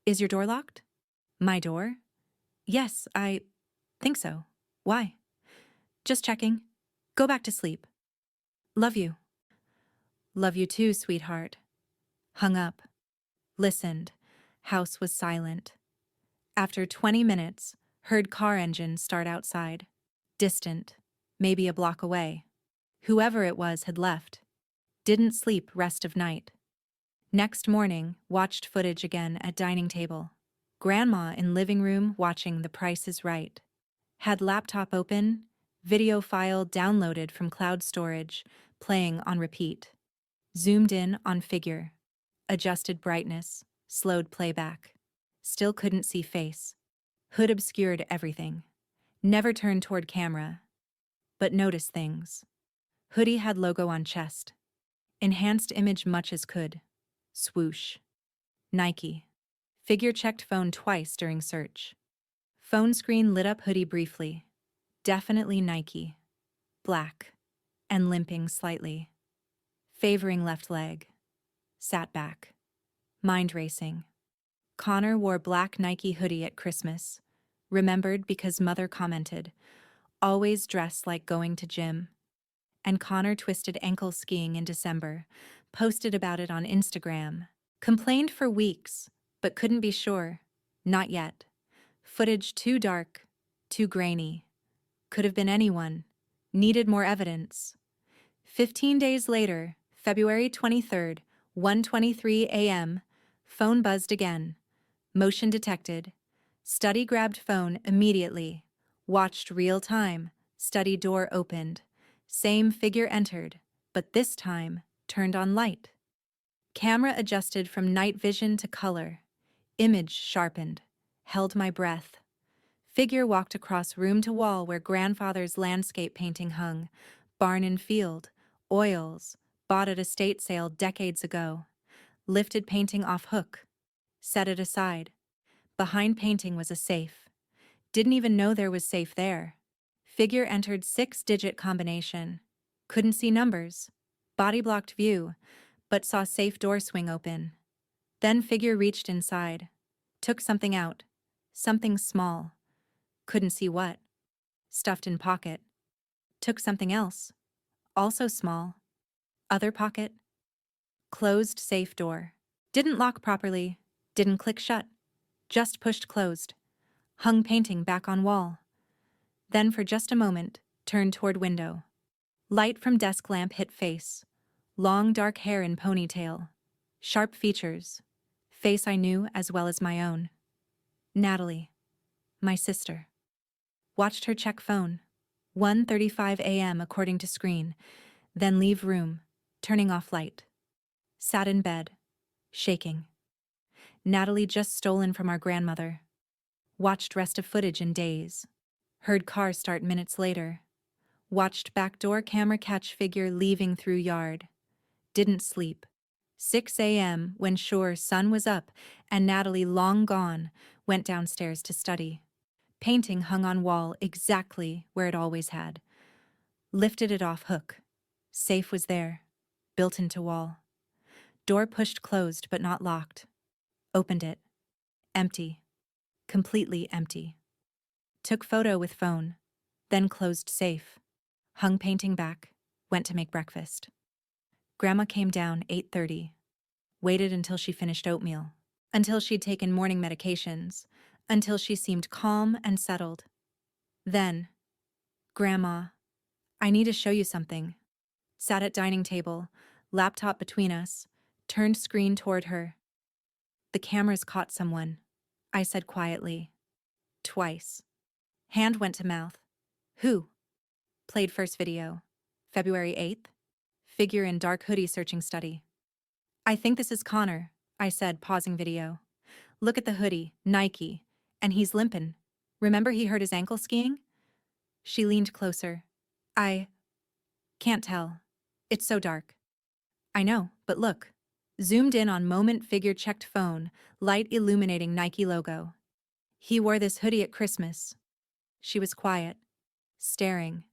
Is your door locked? My door? Yes, I think so. Why? Just checking. Go back to sleep. Love you. Love you too, sweetheart. Hung up. Listened. House was silent. After 20 minutes, heard car engine start outside. Distant. Maybe a block away. Whoever it was had left. Didn't sleep rest of night. Next morning, watched footage again at dining table. Grandma in living room watching The Price is Right. Had laptop open, video file downloaded from cloud storage, playing on repeat. Zoomed in on figure. Adjusted brightness, slowed playback. Still couldn't see face. Hood obscured everything. Never turned toward camera. But noticed things. Hoodie had logo on chest. Enhanced image much as could. Swoosh. Nike. Figure checked phone twice during search. Phone screen lit up hoodie briefly. Definitely Nike. Black. And limping slightly. Favoring left leg. Sat back. Mind racing. Connor wore black Nike hoodie at Christmas. Remembered because mother commented, always dressed like going to gym. And Connor twisted ankle skiing in December, posted about it on Instagram. Complained for weeks, but couldn't be sure. Not yet. Footage too dark, too grainy. Could have been anyone. Needed more evidence. 15 days later, February 23rd, 1:23 a.m., phone buzzed again. Motion detected. Study grabbed phone immediately. Watched real time. Study door opened. Same figure entered, but this time turned on light. Camera adjusted from night vision to color. Image sharpened. Held my breath. Figure walked across room to wall where grandfather's landscape painting hung. Barn and field. Oils. Bought at estate sale decades ago. Lifted painting off hook. Set it aside. Behind painting was a safe. Didn't even know there was safe there. Figure entered 6-digit combination. Couldn't see numbers. Body blocked view, but saw safe door swing open. Then figure reached inside. Took something out. Something small. Couldn't see what. Stuffed in pocket. Took something else. Also small. Other pocket. Closed safe door. Didn't lock properly. Didn't click shut. Just pushed closed. Hung painting back on wall. Then for just a moment, turned toward window. Light from desk lamp hit face. Long dark hair in ponytail. Sharp features. Face I knew as well as my own. Natalie. My sister. Watched her check phone. 1:35 a.m. according to screen. Then leave room, turning off light. Sat in bed. Shaking. Natalie just stolen from our grandmother. Watched rest of footage in days. Heard car start minutes later. Watched backdoor camera catch figure leaving through yard. Didn't sleep. 6 a.m. when sure sun was up and Natalie long gone, went downstairs to study. Painting hung on wall exactly where it always had. Lifted it off hook. Safe was there. Built into wall. Door pushed closed but not locked. Opened it. Empty. Completely empty. Took photo with phone. Then closed safe. Hung painting back. Went to make breakfast. Grandma came down 8:30. Waited until she finished oatmeal. Until she'd taken morning medications. until she seemed calm and settled. Then, "Grandma, I need to show you something." Sat at dining table, laptop between us, turned screen toward her. "The camera's caught someone," I said quietly. "Twice." Hand went to mouth. "Who?" Played first video. February 8th. Figure in dark hoodie searching study. "I think this is Connor," I said, pausing video. "Look at the hoodie, Nike, and he's limpin'. Remember he hurt his ankle skiing?" She leaned closer. "I can't tell. It's so dark." "I know, but look." Zoomed in on moment figure checked phone, light illuminating Nike logo. "He wore this hoodie at Christmas." She was quiet, staring.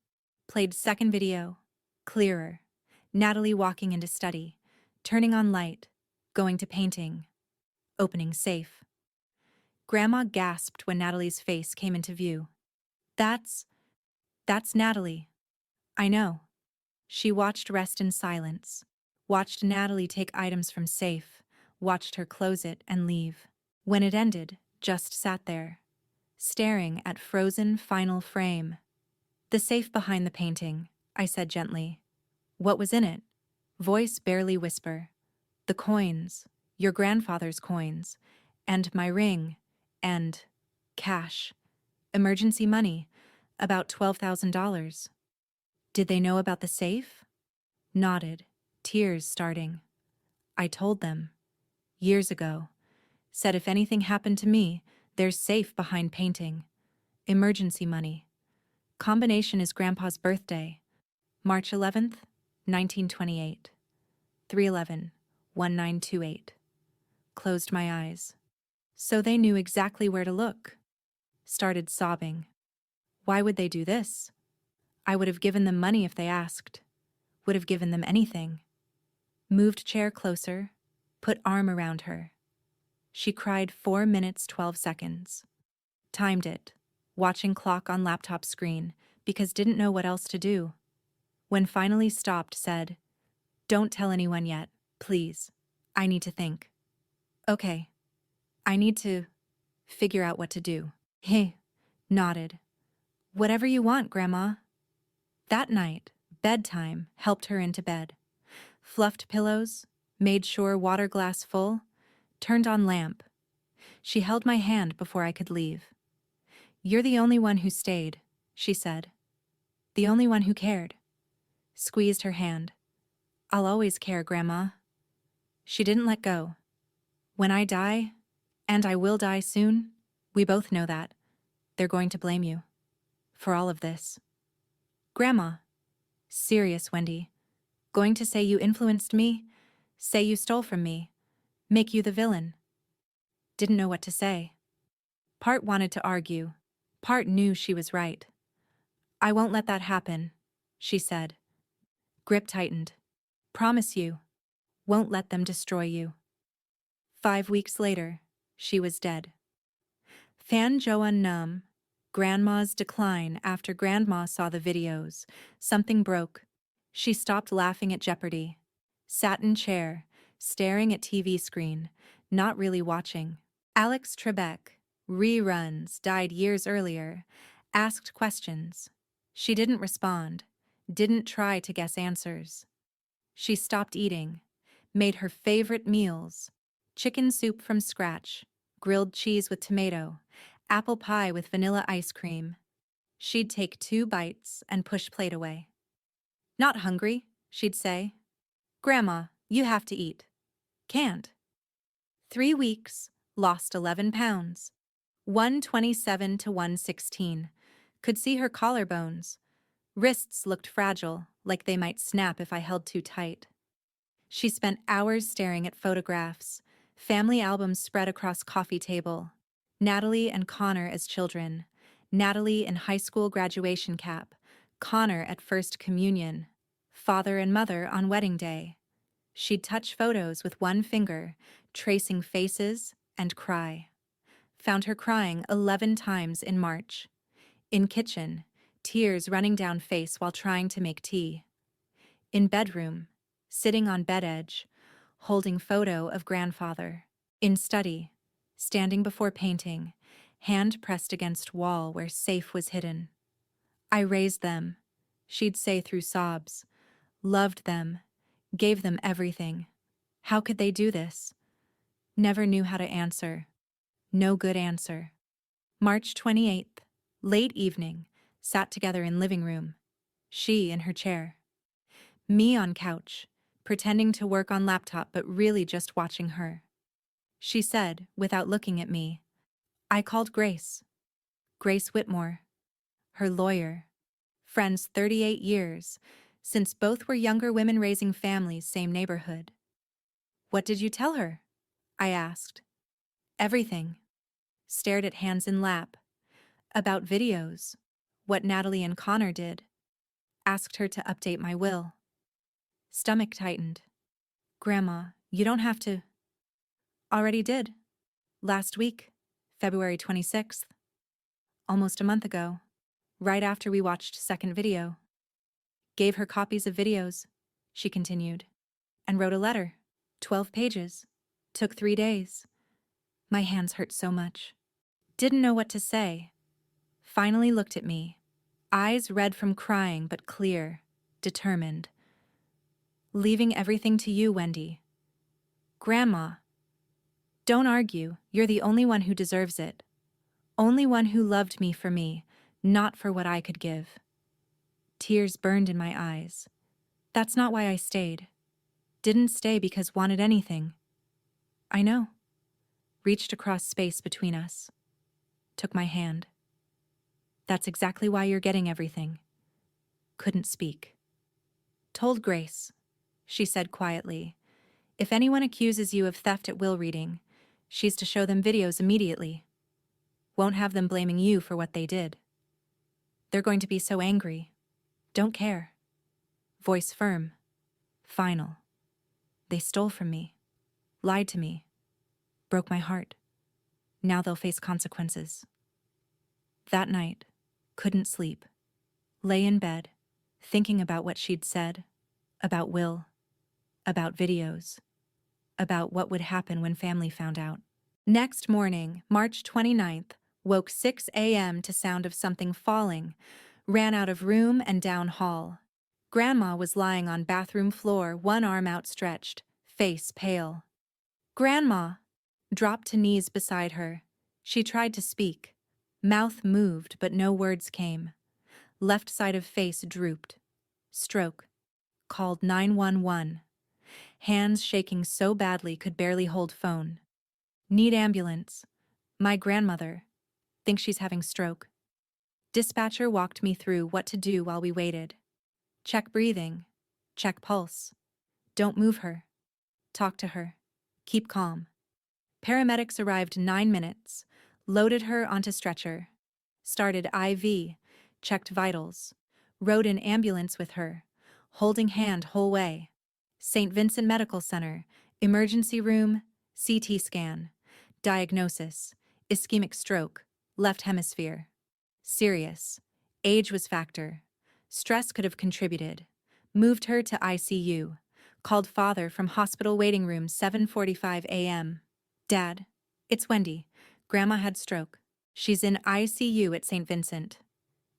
Played second video. Clearer. Natalie walking into study, turning on light, going to painting, opening safe. Grandma gasped when Natalie's face came into view. That's Natalie." "I know." She watched rest in silence, watched Natalie take items from safe, watched her close it and leave. When it ended, just sat there, staring at frozen final frame. "The safe behind the painting," I said gently. "What was in it?" Voice barely whisper. "The coins, your grandfather's coins, and my ring, and cash. Emergency money, about $12,000. "Did they know about the safe?" Nodded, tears starting. "I told them. Years ago. Said if anything happened to me, there's safe behind painting. Emergency money. Combination is Grandpa's birthday. March 11th, 1928. 311-1928. Closed my eyes. So they knew exactly where to look. Started sobbing. Why would they do this? I would have given them money if they asked. Would have given them anything. Moved chair closer, put arm around her. She cried 4 minutes 12 seconds. Timed it, watching clock on laptop screen, because didn't know what else to do. When finally stopped, said, "Don't tell anyone yet, please. I need to think." "Okay. I need to figure out what to do." He nodded. "Whatever you want, Grandma." That night, bedtime helped her into bed. Fluffed pillows, made sure water glass full, turned on lamp. She held my hand before I could leave. "You're the only one who stayed," she said. "The only one who cared." Squeezed her hand. "I'll always care, Grandma." She didn't let go. "When I die, and I will die soon, we both know that, they're going to blame you. For all of this." "Grandma." "Serious, Wendy. Going to say you influenced me, say you stole from me, make you the villain." Didn't know what to say. Part wanted to argue. Part knew she was right. "I won't let that happen," she said. Grip tightened. "Promise you. Won't let them destroy you." 5 weeks later, she was dead. Fan Joan Num. Grandma's decline after Grandma saw the videos. Something broke. She stopped laughing at Jeopardy. Sat in chair, staring at TV screen, not really watching. Alex Trebek. Reruns, died years earlier. Asked questions. She didn't respond. Didn't try to guess answers. She stopped eating. Made her favorite meals. Chicken soup from scratch. Grilled cheese with tomato. Apple pie with vanilla ice cream. She'd take 2 bites and push plate away. "Not hungry," she'd say. "Grandma, you have to eat." "Can't." 3 weeks, lost 11 pounds. 127 to 116. Could see her collarbones. Wrists looked fragile, like they might snap if I held too tight. She spent hours staring at photographs, family albums spread across coffee table. Natalie and Connor as children. Natalie in high school graduation cap. Connor at first communion. Father and mother on wedding day. She'd touch photos with one finger, tracing faces, and cry. Found her crying 11 times in March. In kitchen, tears running down face while trying to make tea. In bedroom, sitting on bed edge, holding photo of grandfather. In study, standing before painting, hand pressed against wall where safe was hidden. I raised them, she'd say through sobs, loved them, gave them everything. How could they do this? Never knew how to answer. No good answer. March 28th, late evening, sat together in living room. She in her chair. Me on couch, pretending to work on laptop but really just watching her. She said, without looking at me, I called Grace. Grace Whitmore. Her lawyer. Friends 38 years, since both were younger women raising families, same neighborhood. What did you tell her? I asked. Everything. Stared at hands in lap. About videos. What Natalie and Connor did. Asked her to update my will. Stomach tightened. Grandma, you don't have to. Already did. Last week, February 26th. Almost a month ago. Right after we watched second video. Gave her copies of videos, she continued, and wrote a letter. 12 pages. Took 3 days. My hands hurt so much. Didn't know what to say. Finally looked at me. Eyes red from crying but clear, determined. Leaving everything to you, Wendy. Grandma. Don't argue, you're the only one who deserves it. Only one who loved me for me, not for what I could give. Tears burned in my eyes. That's not why I stayed. Didn't stay because wanted anything. I know. Reached across space between us. Took my hand. That's exactly why you're getting everything. Couldn't speak. Told Grace. She said quietly, if anyone accuses you of theft at will reading, she's to show them videos immediately. Won't have them blaming you for what they did. They're going to be so angry. Don't care. Voice firm. Final. They stole from me. Lied to me. Broke my heart. Now they'll face consequences. That night, couldn't sleep. Lay in bed, thinking about what she'd said, about Will, about videos, about what would happen when family found out. Next morning, March 29th, woke 6 a.m. to sound of something falling, ran out of room and down hall. Grandma was lying on bathroom floor, one arm outstretched, face pale. Grandma! Dropped to knees beside her. She tried to speak. Mouth moved, but no words came. Left side of face drooped. Stroke. Called 911. Hands shaking so badly could barely hold phone. Need ambulance. My grandmother. Think she's having stroke. Dispatcher walked me through what to do while we waited. Check breathing. Check pulse. Don't move her. Talk to her. Keep calm. Paramedics arrived 9 minutes. Loaded her onto stretcher. Started IV. Checked vitals. Rode an ambulance with her. Holding hand whole way. St. Vincent Medical Center. Emergency room. CT scan. Diagnosis. Ischemic stroke. Left hemisphere. Serious. Age was factor. Stress could have contributed. Moved her to ICU. Called father from hospital waiting room 7:45 a.m. Dad, it's Wendy. Grandma had stroke. She's in ICU at St. Vincent.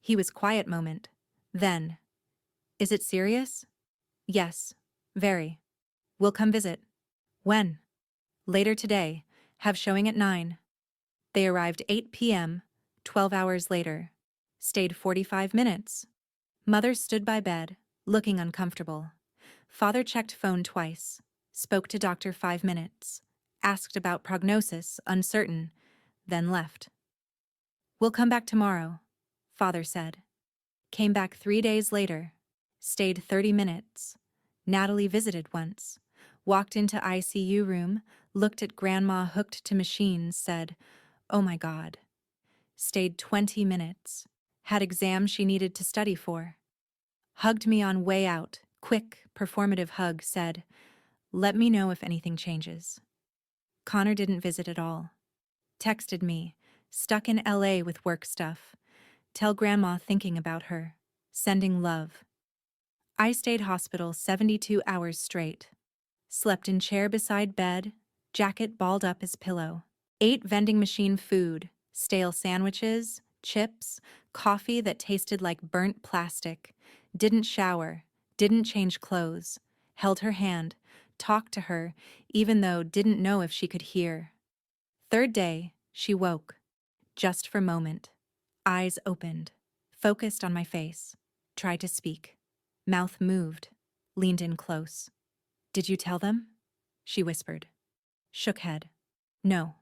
He was quiet moment. Then, is it serious? Yes, very. We'll come visit. When? Later today. Have showing at 9. They arrived 8 p.m., 12 hours later. Stayed 45 minutes. Mother stood by bed, looking uncomfortable. Father checked phone twice. Spoke to doctor 5 minutes. Asked about prognosis, uncertain, then left. We'll come back tomorrow, Father said. Came back 3 days later. Stayed 30 minutes. Natalie visited once. Walked into ICU room, looked at Grandma hooked to machines, said, "Oh my God." Stayed 20 minutes. Had exams she needed to study for. Hugged me on way out, quick, performative hug, said, "Let me know if anything changes." Connor didn't visit at all. Texted me, stuck in LA with work stuff. Tell Grandma thinking about her. Sending love. I stayed hospital 72 hours straight. Slept in chair beside bed, jacket balled up as pillow. Ate vending machine food, Stale sandwiches, chips, coffee that tasted like burnt plastic. Didn't shower, didn't change clothes, held her hand, talked to her, even though didn't know if she could hear. Third day, she woke, just for a moment. Eyes opened, focused on my face, tried to speak. Mouth moved, leaned in close. Did you tell them? She whispered. Shook head. No,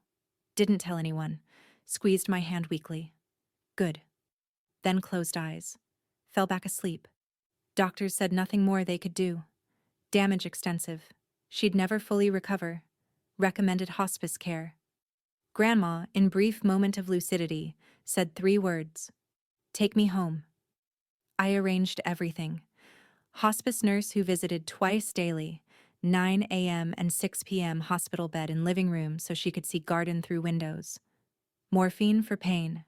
didn't tell anyone. Squeezed my hand weakly. Good. Then closed eyes. Fell back asleep. Doctors said nothing more they could do. Damage extensive. She'd never fully recover. Recommended hospice care. Grandma, in brief moment of lucidity, said 3 words. Take me home. I arranged everything. Hospice nurse who visited twice daily, 9 a.m. and 6 p.m. hospital bed in living room so she could see garden through windows. Morphine for pain.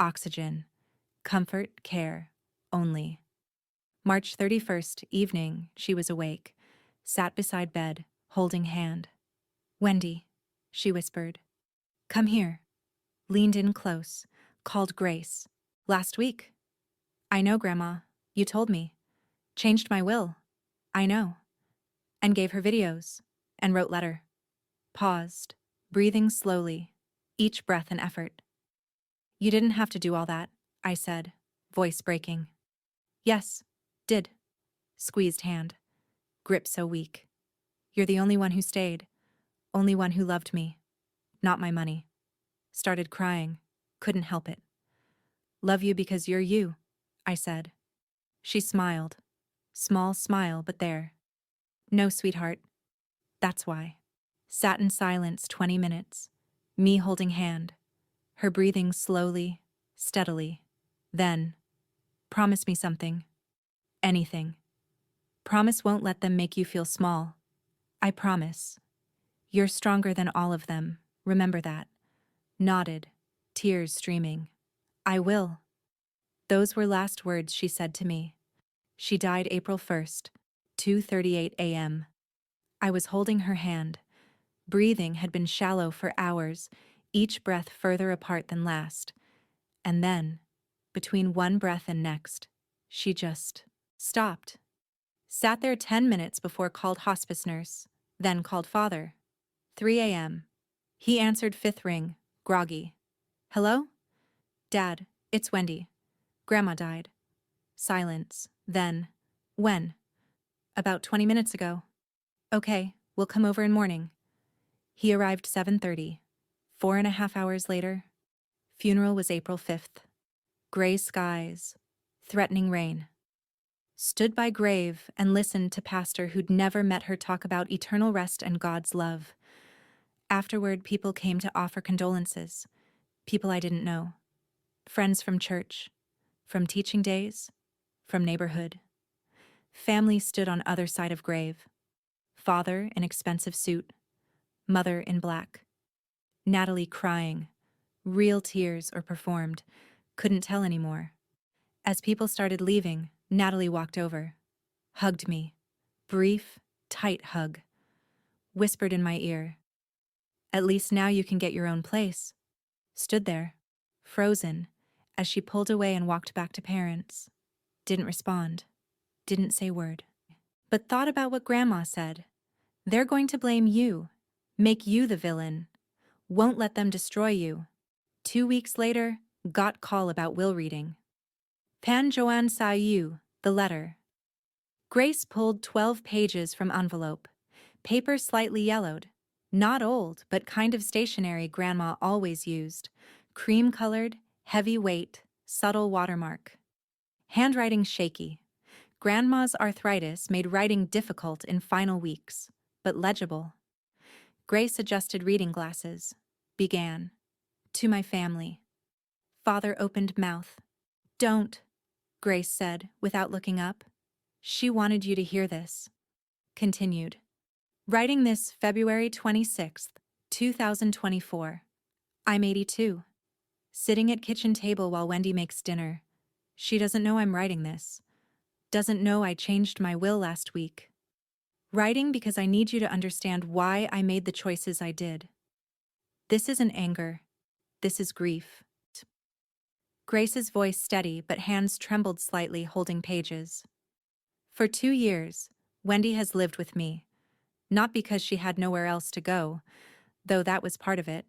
Oxygen. Comfort, care. Only. March 31st, evening, she was awake. Sat beside bed, holding hand. Wendy, she whispered. Come here. Leaned in close. Called Grace. Last week. I know, Grandma. You told me. Changed my will. I know. And gave her videos. And wrote letter. Paused. Breathing slowly. Each breath an effort. You didn't have to do all that, I said, voice breaking. Yes, did. Squeezed hand. Grip so weak. You're the only one who stayed. Only one who loved me. Not my money. Started crying. Couldn't help it. Love you because you're you, I said. She smiled. Small smile, but there. No, sweetheart. That's why. Sat in silence 20 minutes. Me holding hand. Her breathing slowly, steadily. Then, promise me something. Anything. Promise won't let them make you feel small. I promise. You're stronger than all of them. Remember that. Nodded, tears streaming. I will. Those were last words she said to me. She died April 1st, 2:38 a.m. I was holding her hand. Breathing had been shallow for hours, each breath further apart than last. And then, between one breath and next, she just stopped. Sat there 10 minutes before called hospice nurse, then called father. 3 a.m. He answered 5th ring, groggy. Hello? Dad, it's Wendy. Grandma died. Silence. Then, when? About 20 minutes ago. Okay, we'll come over in morning. He arrived 7:30. 4.5 hours later. Funeral was April 5th. Gray skies. Threatening rain. Stood by grave and listened to pastor who'd never met her talk about eternal rest and God's love. Afterward, people came to offer condolences. People I didn't know. Friends from church. From teaching days. From neighborhood. Family stood on other side of grave. Father in expensive suit. Mother in black. Natalie crying. Real tears or performed. Couldn't tell anymore. As people started leaving, Natalie walked over. Hugged me. Brief, tight hug. Whispered in my ear. At least now you can get your own place. Stood there, frozen, as she pulled away and walked back to parents. Didn't respond. Didn't say word. But thought about what Grandma said. They're going to blame you. Make you the villain. Won't let them destroy you. 2 weeks later, got call about will reading. Pan Joanne Sayu, the letter. Grace pulled 12 pages from envelope. Paper slightly yellowed. Not old, but kind of stationery Grandma always used. Cream-colored, heavy weight, subtle watermark. Handwriting shaky. Grandma's arthritis made writing difficult in final weeks, but legible. Grace adjusted reading glasses. Began. To my family. Father opened mouth. Don't, Grace said, without looking up. She wanted you to hear this. Continued. Writing this February 26th, 2024. I'm 82. Sitting at kitchen table while Wendy makes dinner. She doesn't know I'm writing this. Doesn't know I changed my will last week. Writing because I need you to understand why I made the choices I did. This isn't anger. This is grief. Grace's voice steady but hands trembled slightly holding pages. For 2 years, Wendy has lived with me, not because she had nowhere else to go, though that was part of it,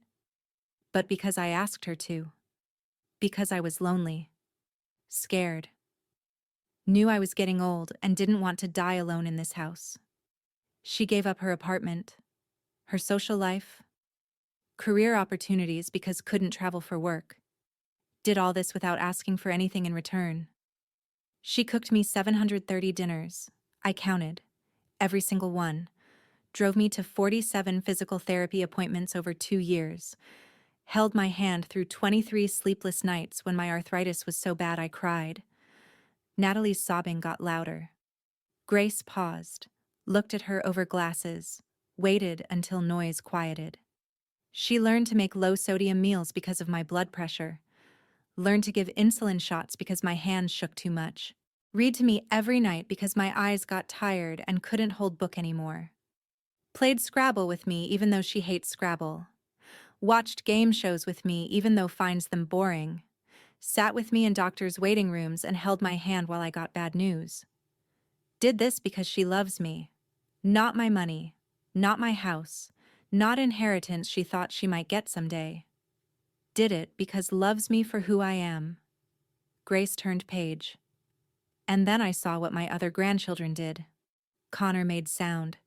but because I asked her to. Because I was lonely, scared, knew I was getting old and didn't want to die alone in this house. She gave up her apartment, her social life, career opportunities because couldn't travel for work. Did all this without asking for anything in return. She cooked me 730 dinners. I counted. Every single one. Drove me to 47 physical therapy appointments over 2 years. Held my hand through 23 sleepless nights when my arthritis was so bad I cried. Natalie's sobbing got louder. Grace paused, looked at her over glasses, waited until noise quieted. She learned to make low-sodium meals because of my blood pressure. Learned to give insulin shots because my hands shook too much. Read to me every night because my eyes got tired and couldn't hold book anymore. Played Scrabble with me even though she hates Scrabble. Watched game shows with me even though finds them boring. Sat with me in doctors' waiting rooms and held my hand while I got bad news. Did this because she loves me. Not my money, not my house, not inheritance she thought she might get someday. Did it because loves me for who I am. Grace turned page. And then I saw what my other grandchildren did. Connor made sound,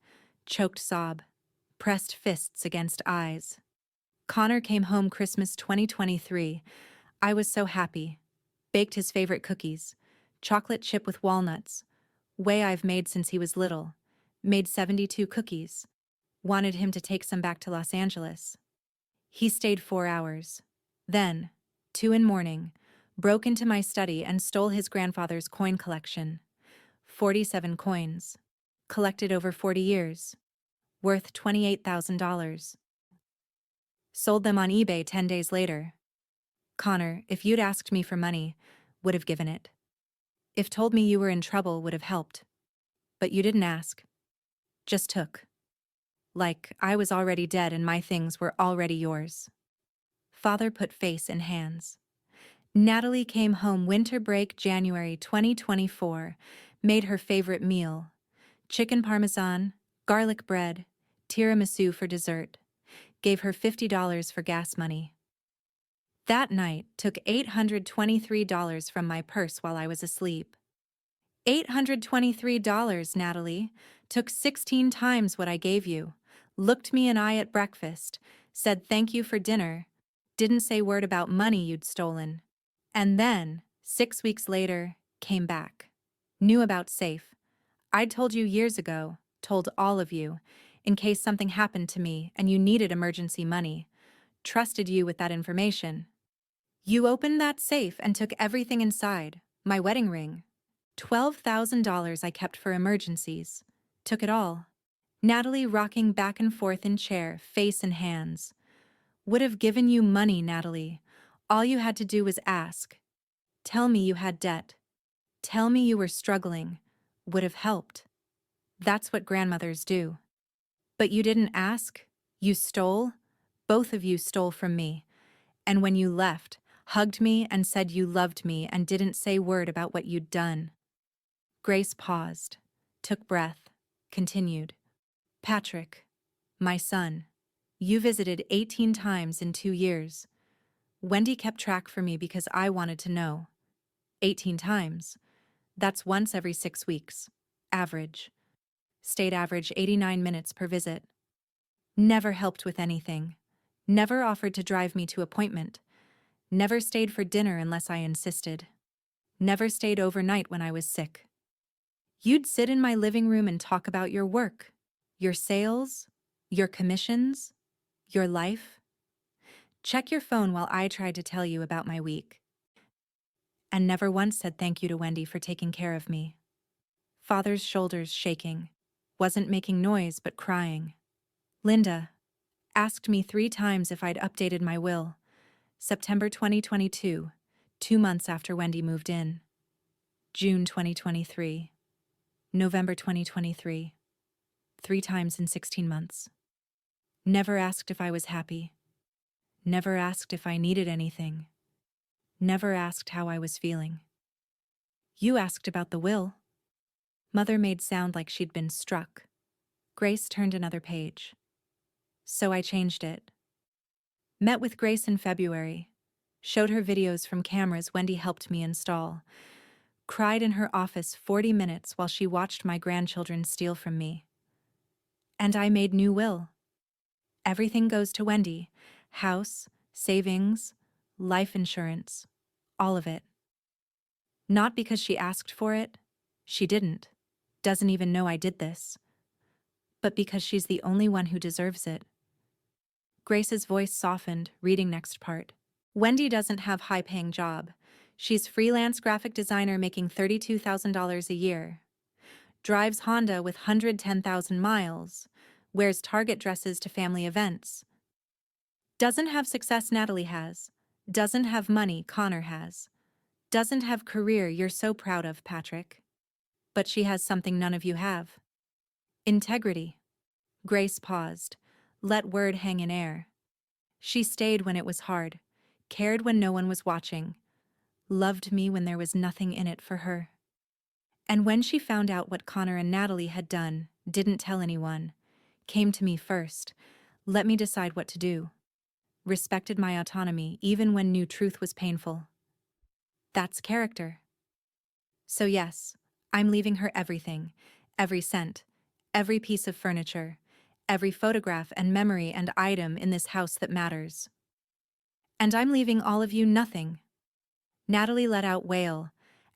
choked sob, pressed fists against eyes. Connor came home Christmas 2023. I was so happy. Baked his favorite cookies, chocolate chip with walnuts, way I've made since he was little. Made 72 cookies. Wanted him to take some back to Los Angeles. He stayed 4 hours. Then, 2 in morning, broke into my study and stole his grandfather's coin collection. 47 coins. Collected over 40 years. Worth $28,000. Sold them on eBay 10 days later. Connor, if you'd asked me for money, would have given it. If told me you were in trouble, would have helped. But you didn't ask. Just took. Like I was already dead and my things were already yours. Father put face in hands. Natalie came home winter break January 2024, made her favorite meal. Chicken parmesan, garlic bread, tiramisu for dessert. Gave her $50 for gas money. That night took $823 from my purse while I was asleep. $823, Natalie. Took 16 times what I gave you. Looked me in eye at breakfast. Said thank you for dinner. Didn't say word about money you'd stolen. And then, 6 weeks later, came back. Knew about safe. I'd told you years ago, told all of you, in case something happened to me and you needed emergency money. Trusted you with that information. You opened that safe and took everything inside, my wedding ring. $12,000 I kept for emergencies. Took it all. Natalie rocking back and forth in chair, face in hands. Would have given you money, Natalie. All you had to do was ask. Tell me you had debt. Tell me you were struggling. Would have helped. That's what grandmothers do. But you didn't ask. You stole. Both of you stole from me. And when you left, hugged me and said you loved me and didn't say word about what you'd done. Grace paused, took breath, continued. Patrick, my son, you visited 18 times in 2 years. Wendy kept track for me because I wanted to know. 18 times. That's once every 6 weeks. Average. Stayed average 89 minutes per visit. Never helped with anything. Never offered to drive me to appointment. Never stayed for dinner unless I insisted. Never stayed overnight when I was sick. You'd sit in my living room and talk about your work, your sales, your commissions, your life. Check your phone while I tried to tell you about my week. And never once said thank you to Wendy for taking care of me. Father's shoulders shaking. Wasn't making noise but crying. Linda asked me 3 times if I'd updated my will. September 2022, 2 months after Wendy moved in. June 2023. November 2023. 3 times in 16 months. Never asked if I was happy. Never asked if I needed anything. never asked how I was feeling. You asked about the will. Mother made sound like she'd been struck. Grace turned another page. So I changed it. Met with Grace in February. Showed her videos from cameras Wendy helped me install. Cried in her office 40 minutes while she watched my grandchildren steal from me. And I made new will. Everything goes to Wendy. House, savings, life insurance, all of it. Not because she asked for it. She didn't. Doesn't even know I did this. But because she's the only one who deserves it. Grace's voice softened, reading next part. Wendy doesn't have a high-paying job. She's freelance graphic designer making $32,000 a year. Drives Honda with 110,000 miles. Wears Target dresses to family events. Doesn't have success Natalie has. Doesn't have money Connor has. Doesn't have career you're so proud of, Patrick. But she has something none of you have. Integrity. Grace paused, let word hang in air. She stayed when it was hard, cared when no one was watching, loved me when there was nothing in it for her. And when she found out what Connor and Natalie had done, didn't tell anyone, came to me first, let me decide what to do. Respected my autonomy even when new truth was painful. That's character. So yes, I'm leaving her everything, every cent, every piece of furniture, every photograph and memory and item in this house that matters. And I'm leaving all of you nothing. Natalie let out wail,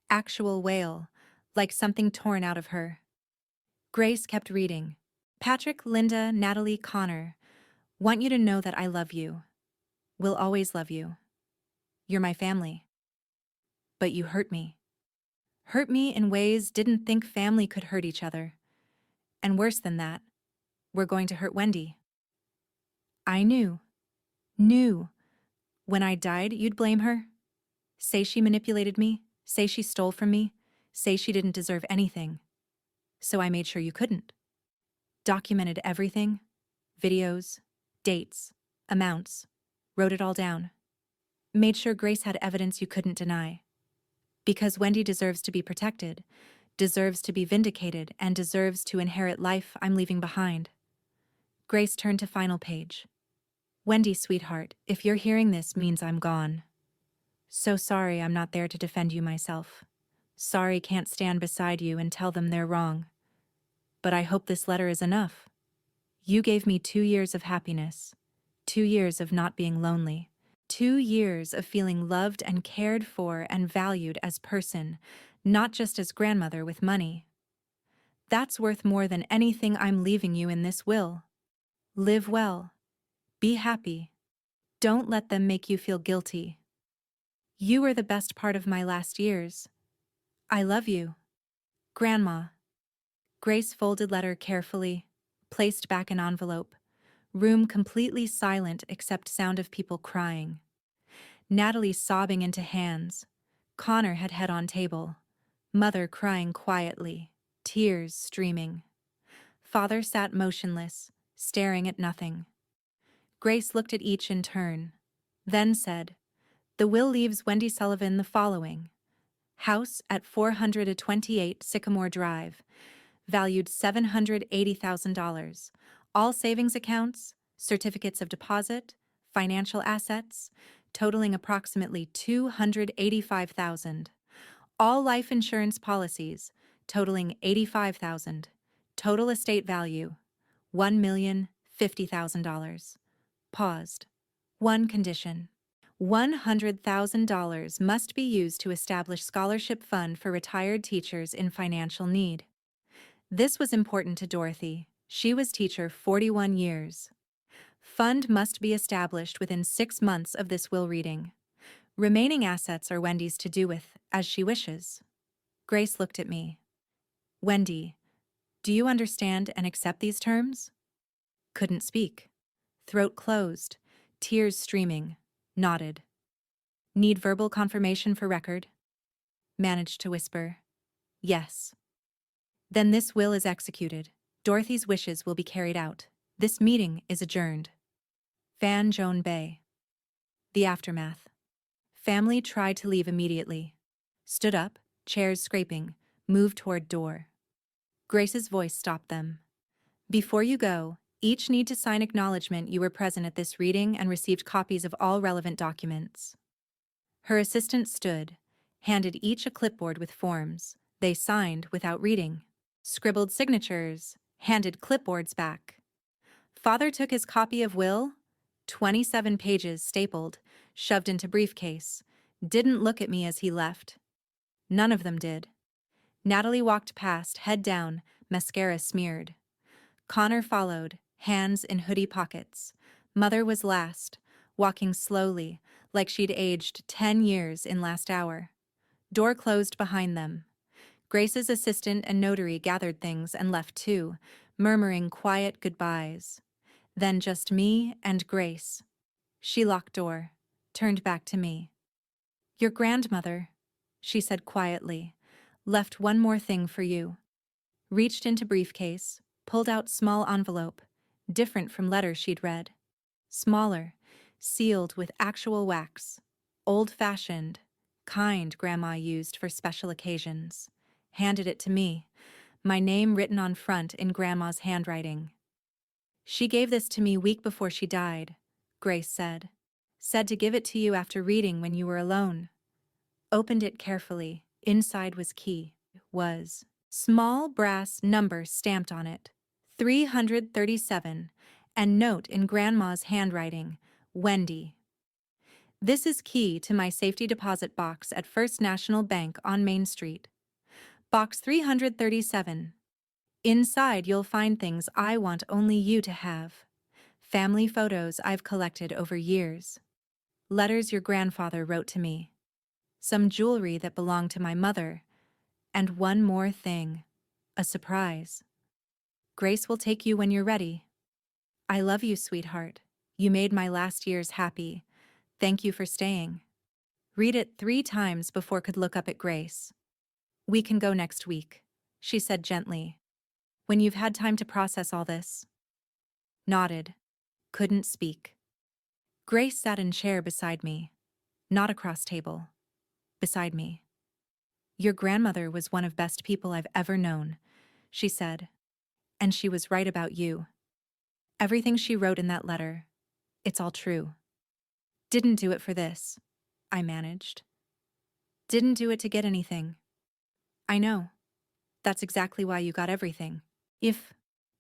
actual wail, like something torn out of her. Grace kept reading. Patrick, Linda, Natalie, Connor, want you to know that I love you. Will always love you. You're my family. But you hurt me. Hurt me in ways didn't think family could hurt each other. And worse than that, we're going to hurt Wendy. I knew. When I died, you'd blame her. Say she manipulated me, say she stole from me, say she didn't deserve anything. So I made sure you couldn't. Documented everything, videos, dates, amounts, wrote it all down. Made sure Grace had evidence you couldn't deny. Because Wendy deserves to be protected, deserves to be vindicated, and deserves to inherit life I'm leaving behind. Grace turned to final page. Wendy, sweetheart, if you're hearing this means I'm gone. So sorry I'm not there to defend you myself. Sorry can't stand beside you and tell them they're wrong. But I hope this letter is enough. You gave me 2 years of happiness, 2 years of not being lonely, 2 years of feeling loved and cared for and valued as person, not just as grandmother with money. That's worth more than anything I'm leaving you in this will. Live well. Be happy. Don't let them make you feel guilty. You were the best part of my last years. I love you. Grandma. Grace folded letter carefully, placed back in envelope. Room completely silent except sound of people crying. Natalie sobbing into hands. Connor had head on table. Mother crying quietly, tears streaming. Father sat motionless, staring at nothing. Grace looked at each in turn, then said, "The will leaves Wendy Sullivan the following. House at 428 Sycamore Drive, valued $780,000. All savings accounts, certificates of deposit, financial assets, totaling approximately $285,000. All life insurance policies, totaling $85,000. Total estate value, $1,050,000. Paused. One condition. $100,000 must be used to establish scholarship fund for retired teachers in financial need. This was important to Dorothy. She was teacher 41 years. Fund must be established within 6 months of this will reading. Remaining assets are Wendy's to do with as she wishes. Grace looked at me. Wendy, do you understand and accept these terms? Couldn't speak. Throat closed, tears streaming, nodded. Need verbal confirmation for record? Managed to whisper, yes. Then this will is executed. Dorothy's wishes will be carried out. This meeting is adjourned. Van Joan Bay. The aftermath. Family tried to leave immediately. Stood up, chairs scraping, moved toward door. Grace's voice stopped them. Before you go, each need to sign acknowledgement you were present at this reading and received copies of all relevant documents. Her assistant stood, handed each a clipboard with forms. They signed without reading. Scribbled signatures, handed clipboards back. Father took his copy of will, 27 pages stapled, shoved into briefcase, didn't look at me as he left. None of them did. Natalie walked past, head down, mascara smeared. Connor followed, hands in hoodie pockets. Mother was last, walking slowly, like she'd aged 10 years in last hour. Door closed behind them. Grace's assistant and notary gathered things and left too, murmuring quiet goodbyes. Then just me and Grace. She locked door, turned back to me. Your grandmother, she said quietly, left one more thing for you. Reached into briefcase, pulled out small envelope, different from letter she'd read. Smaller, sealed with actual wax. Old-fashioned, kind Grandma used for special occasions. Handed it to me, my name written on front in Grandma's handwriting. She gave this to me week before she died, Grace said. Said to give it to you after reading when you were alone. Opened it carefully. Inside was key. Was small brass number stamped on it. 337, and note in Grandma's handwriting, Wendy. This is key to my safety deposit box at First National Bank on Main Street. Box 337. Inside you'll find things I want only you to have. Family photos I've collected over years. Letters your grandfather wrote to me. Some jewelry that belonged to my mother. And one more thing. A surprise. Grace will take you when you're ready. I love you, sweetheart. You made my last years happy. Thank you for staying. Read it 3 times before could look up at Grace. We can go next week, she said gently. When you've had time to process all this. Nodded. Couldn't speak. Grace sat in chair beside me. Not across table. Beside me. Your grandmother was one of best people I've ever known, she said. And she was right about you. Everything she wrote in that letter, it's all true. Didn't do it for this, I managed. Didn't do it to get anything. I know. That's exactly why you got everything. If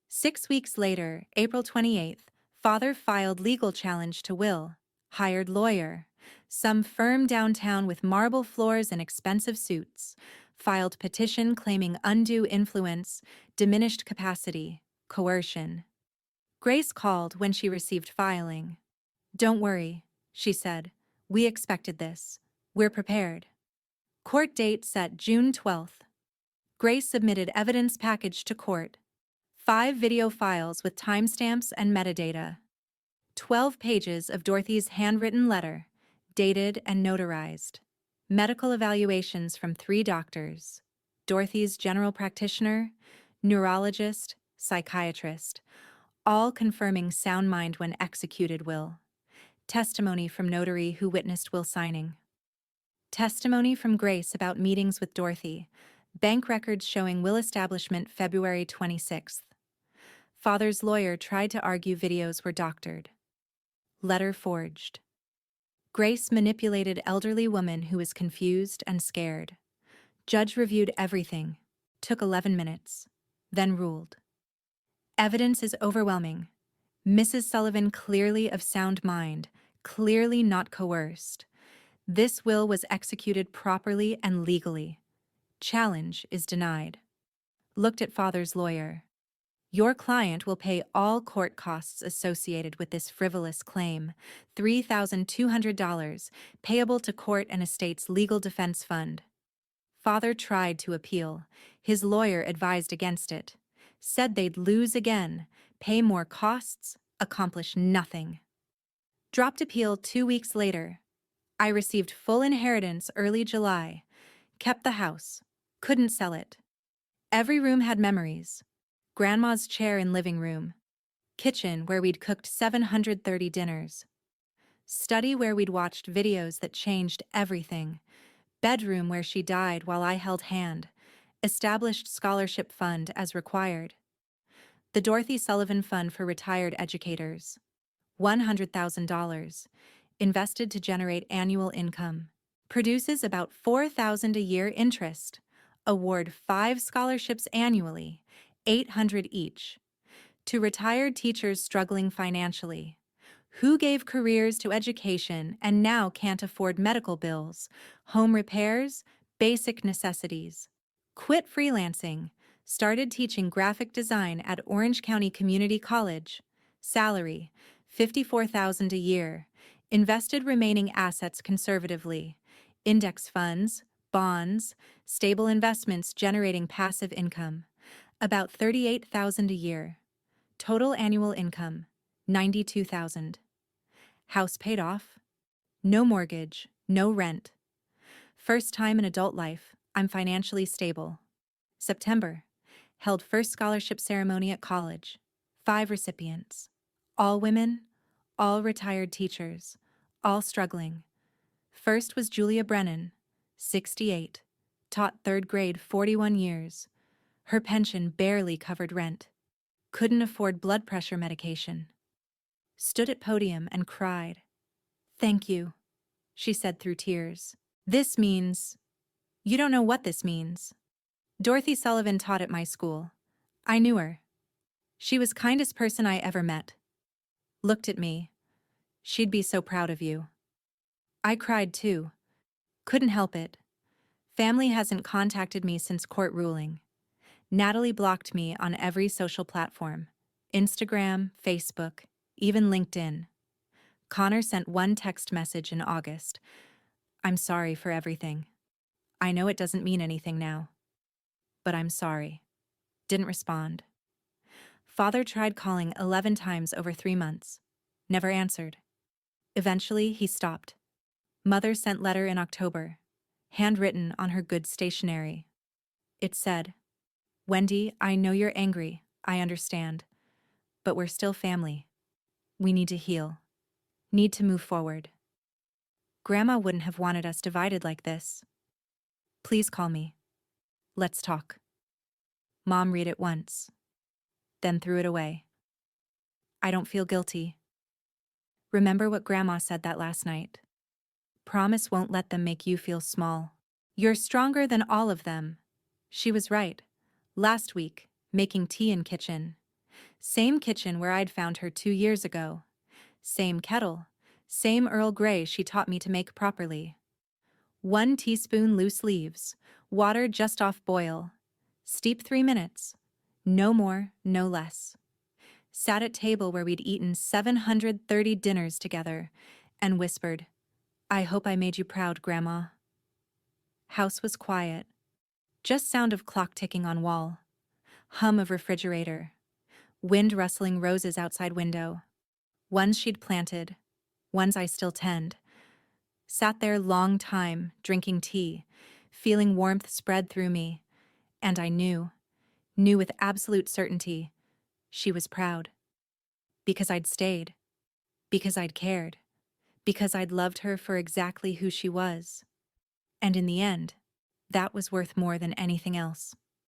6 weeks later, April 28th, Father filed legal challenge to will, hired lawyer, some firm downtown with marble floors and expensive suits, filed petition claiming undue influence, diminished capacity, coercion. Grace called when she received filing. Don't worry, she said. We expected this. We're prepared. Court date set June 12th. Grace submitted evidence package to court. 5 video files with timestamps and metadata. 12 pages of Dorothy's handwritten letter, dated and notarized. Medical evaluations from 3 doctors. Dorothy's general practitioner, neurologist, psychiatrist, all confirming sound mind when executed will. Testimony from notary who witnessed will signing. Testimony from Grace about meetings with Dorothy. Bank records showing will establishment February 26th. Father's lawyer tried to argue videos were doctored. Letter forged. Grace manipulated elderly woman who was confused and scared. Judge reviewed everything. Took 11 minutes. Then ruled. Evidence is overwhelming. Mrs. Sullivan clearly of sound mind, clearly not coerced. This will was executed properly and legally. Challenge is denied. Looked at Father's lawyer. Your client will pay all court costs associated with this frivolous claim, $3,200, payable to court and estate's legal defense fund. Father tried to appeal. His lawyer advised against it. Said they'd lose again, pay more costs, accomplish nothing. Dropped appeal 2 weeks later. I received full inheritance early July. Kept the house. Couldn't sell it. Every room had memories. Grandma's chair in living room. Kitchen where we'd cooked 730 dinners. Study where we'd watched videos that changed everything. Bedroom where she died while I held hand. Established scholarship fund as required. The Dorothy Sullivan Fund for Retired Educators. $100,000. Invested to generate annual income. Produces about $4,000 a year interest. Award 5 scholarships annually, 800 each. To retired teachers struggling financially. Who gave careers to education and now can't afford medical bills, home repairs, basic necessities? Quit freelancing. Started teaching graphic design at Orange County Community College. Salary, $54,000 a year. Invested remaining assets conservatively. Index funds, bonds, stable investments generating passive income. About $38,000 a year. Total annual income, $92,000. House paid off. No mortgage, no rent. First time in adult life, I'm financially stable. September. Held first scholarship ceremony at college. 5 recipients. All women, all retired teachers, all struggling. First was Julia Brennan, 68. Taught 3rd grade 41 years. Her pension barely covered rent. Couldn't afford blood pressure medication. Stood at podium and cried. "Thank you," she said through tears. "This means—" "You don't know what this means." Dorothy Sullivan taught at my school. I knew her. She was kindest person I ever met. Looked at me. "She'd be so proud of you." I cried too. Couldn't help it. Family hasn't contacted me since court ruling. Natalie blocked me on every social platform. Instagram, Facebook, even LinkedIn. Connor sent one text message in August. "I'm sorry for everything. I know it doesn't mean anything now. But I'm sorry." Didn't respond. Father tried calling 11 times over 3 months. Never answered. Eventually, he stopped. Mother sent letter in October, handwritten on her good stationery. It said, "Wendy, I know you're angry, I understand. But we're still family. We need to heal. Need to move forward. Grandma wouldn't have wanted us divided like this. Please call me. Let's talk." Mom read it once, then threw it away. "I don't feel guilty. Remember what Grandma said that last night. Promise won't let them make you feel small. You're stronger than all of them." She was right. Last week, making tea in kitchen. Same kitchen where I'd found her 2 years ago. Same kettle. Same Earl Grey she taught me to make properly. 1 teaspoon loose leaves. Water just off boil. Steep 3 minutes. No more, no less. Sat at table where we'd eaten 730 dinners together, and whispered, "I hope I made you proud, Grandma." House was quiet. Just sound of clock ticking on wall. Hum of refrigerator. Wind rustling roses outside window. Ones she'd planted. Ones I still tend. Sat there long time, drinking tea, feeling warmth spread through me. And I knew with absolute certainty, she was proud. Because I'd stayed. Because I'd cared. Because I'd loved her for exactly who she was. And in the end, that was worth more than anything else.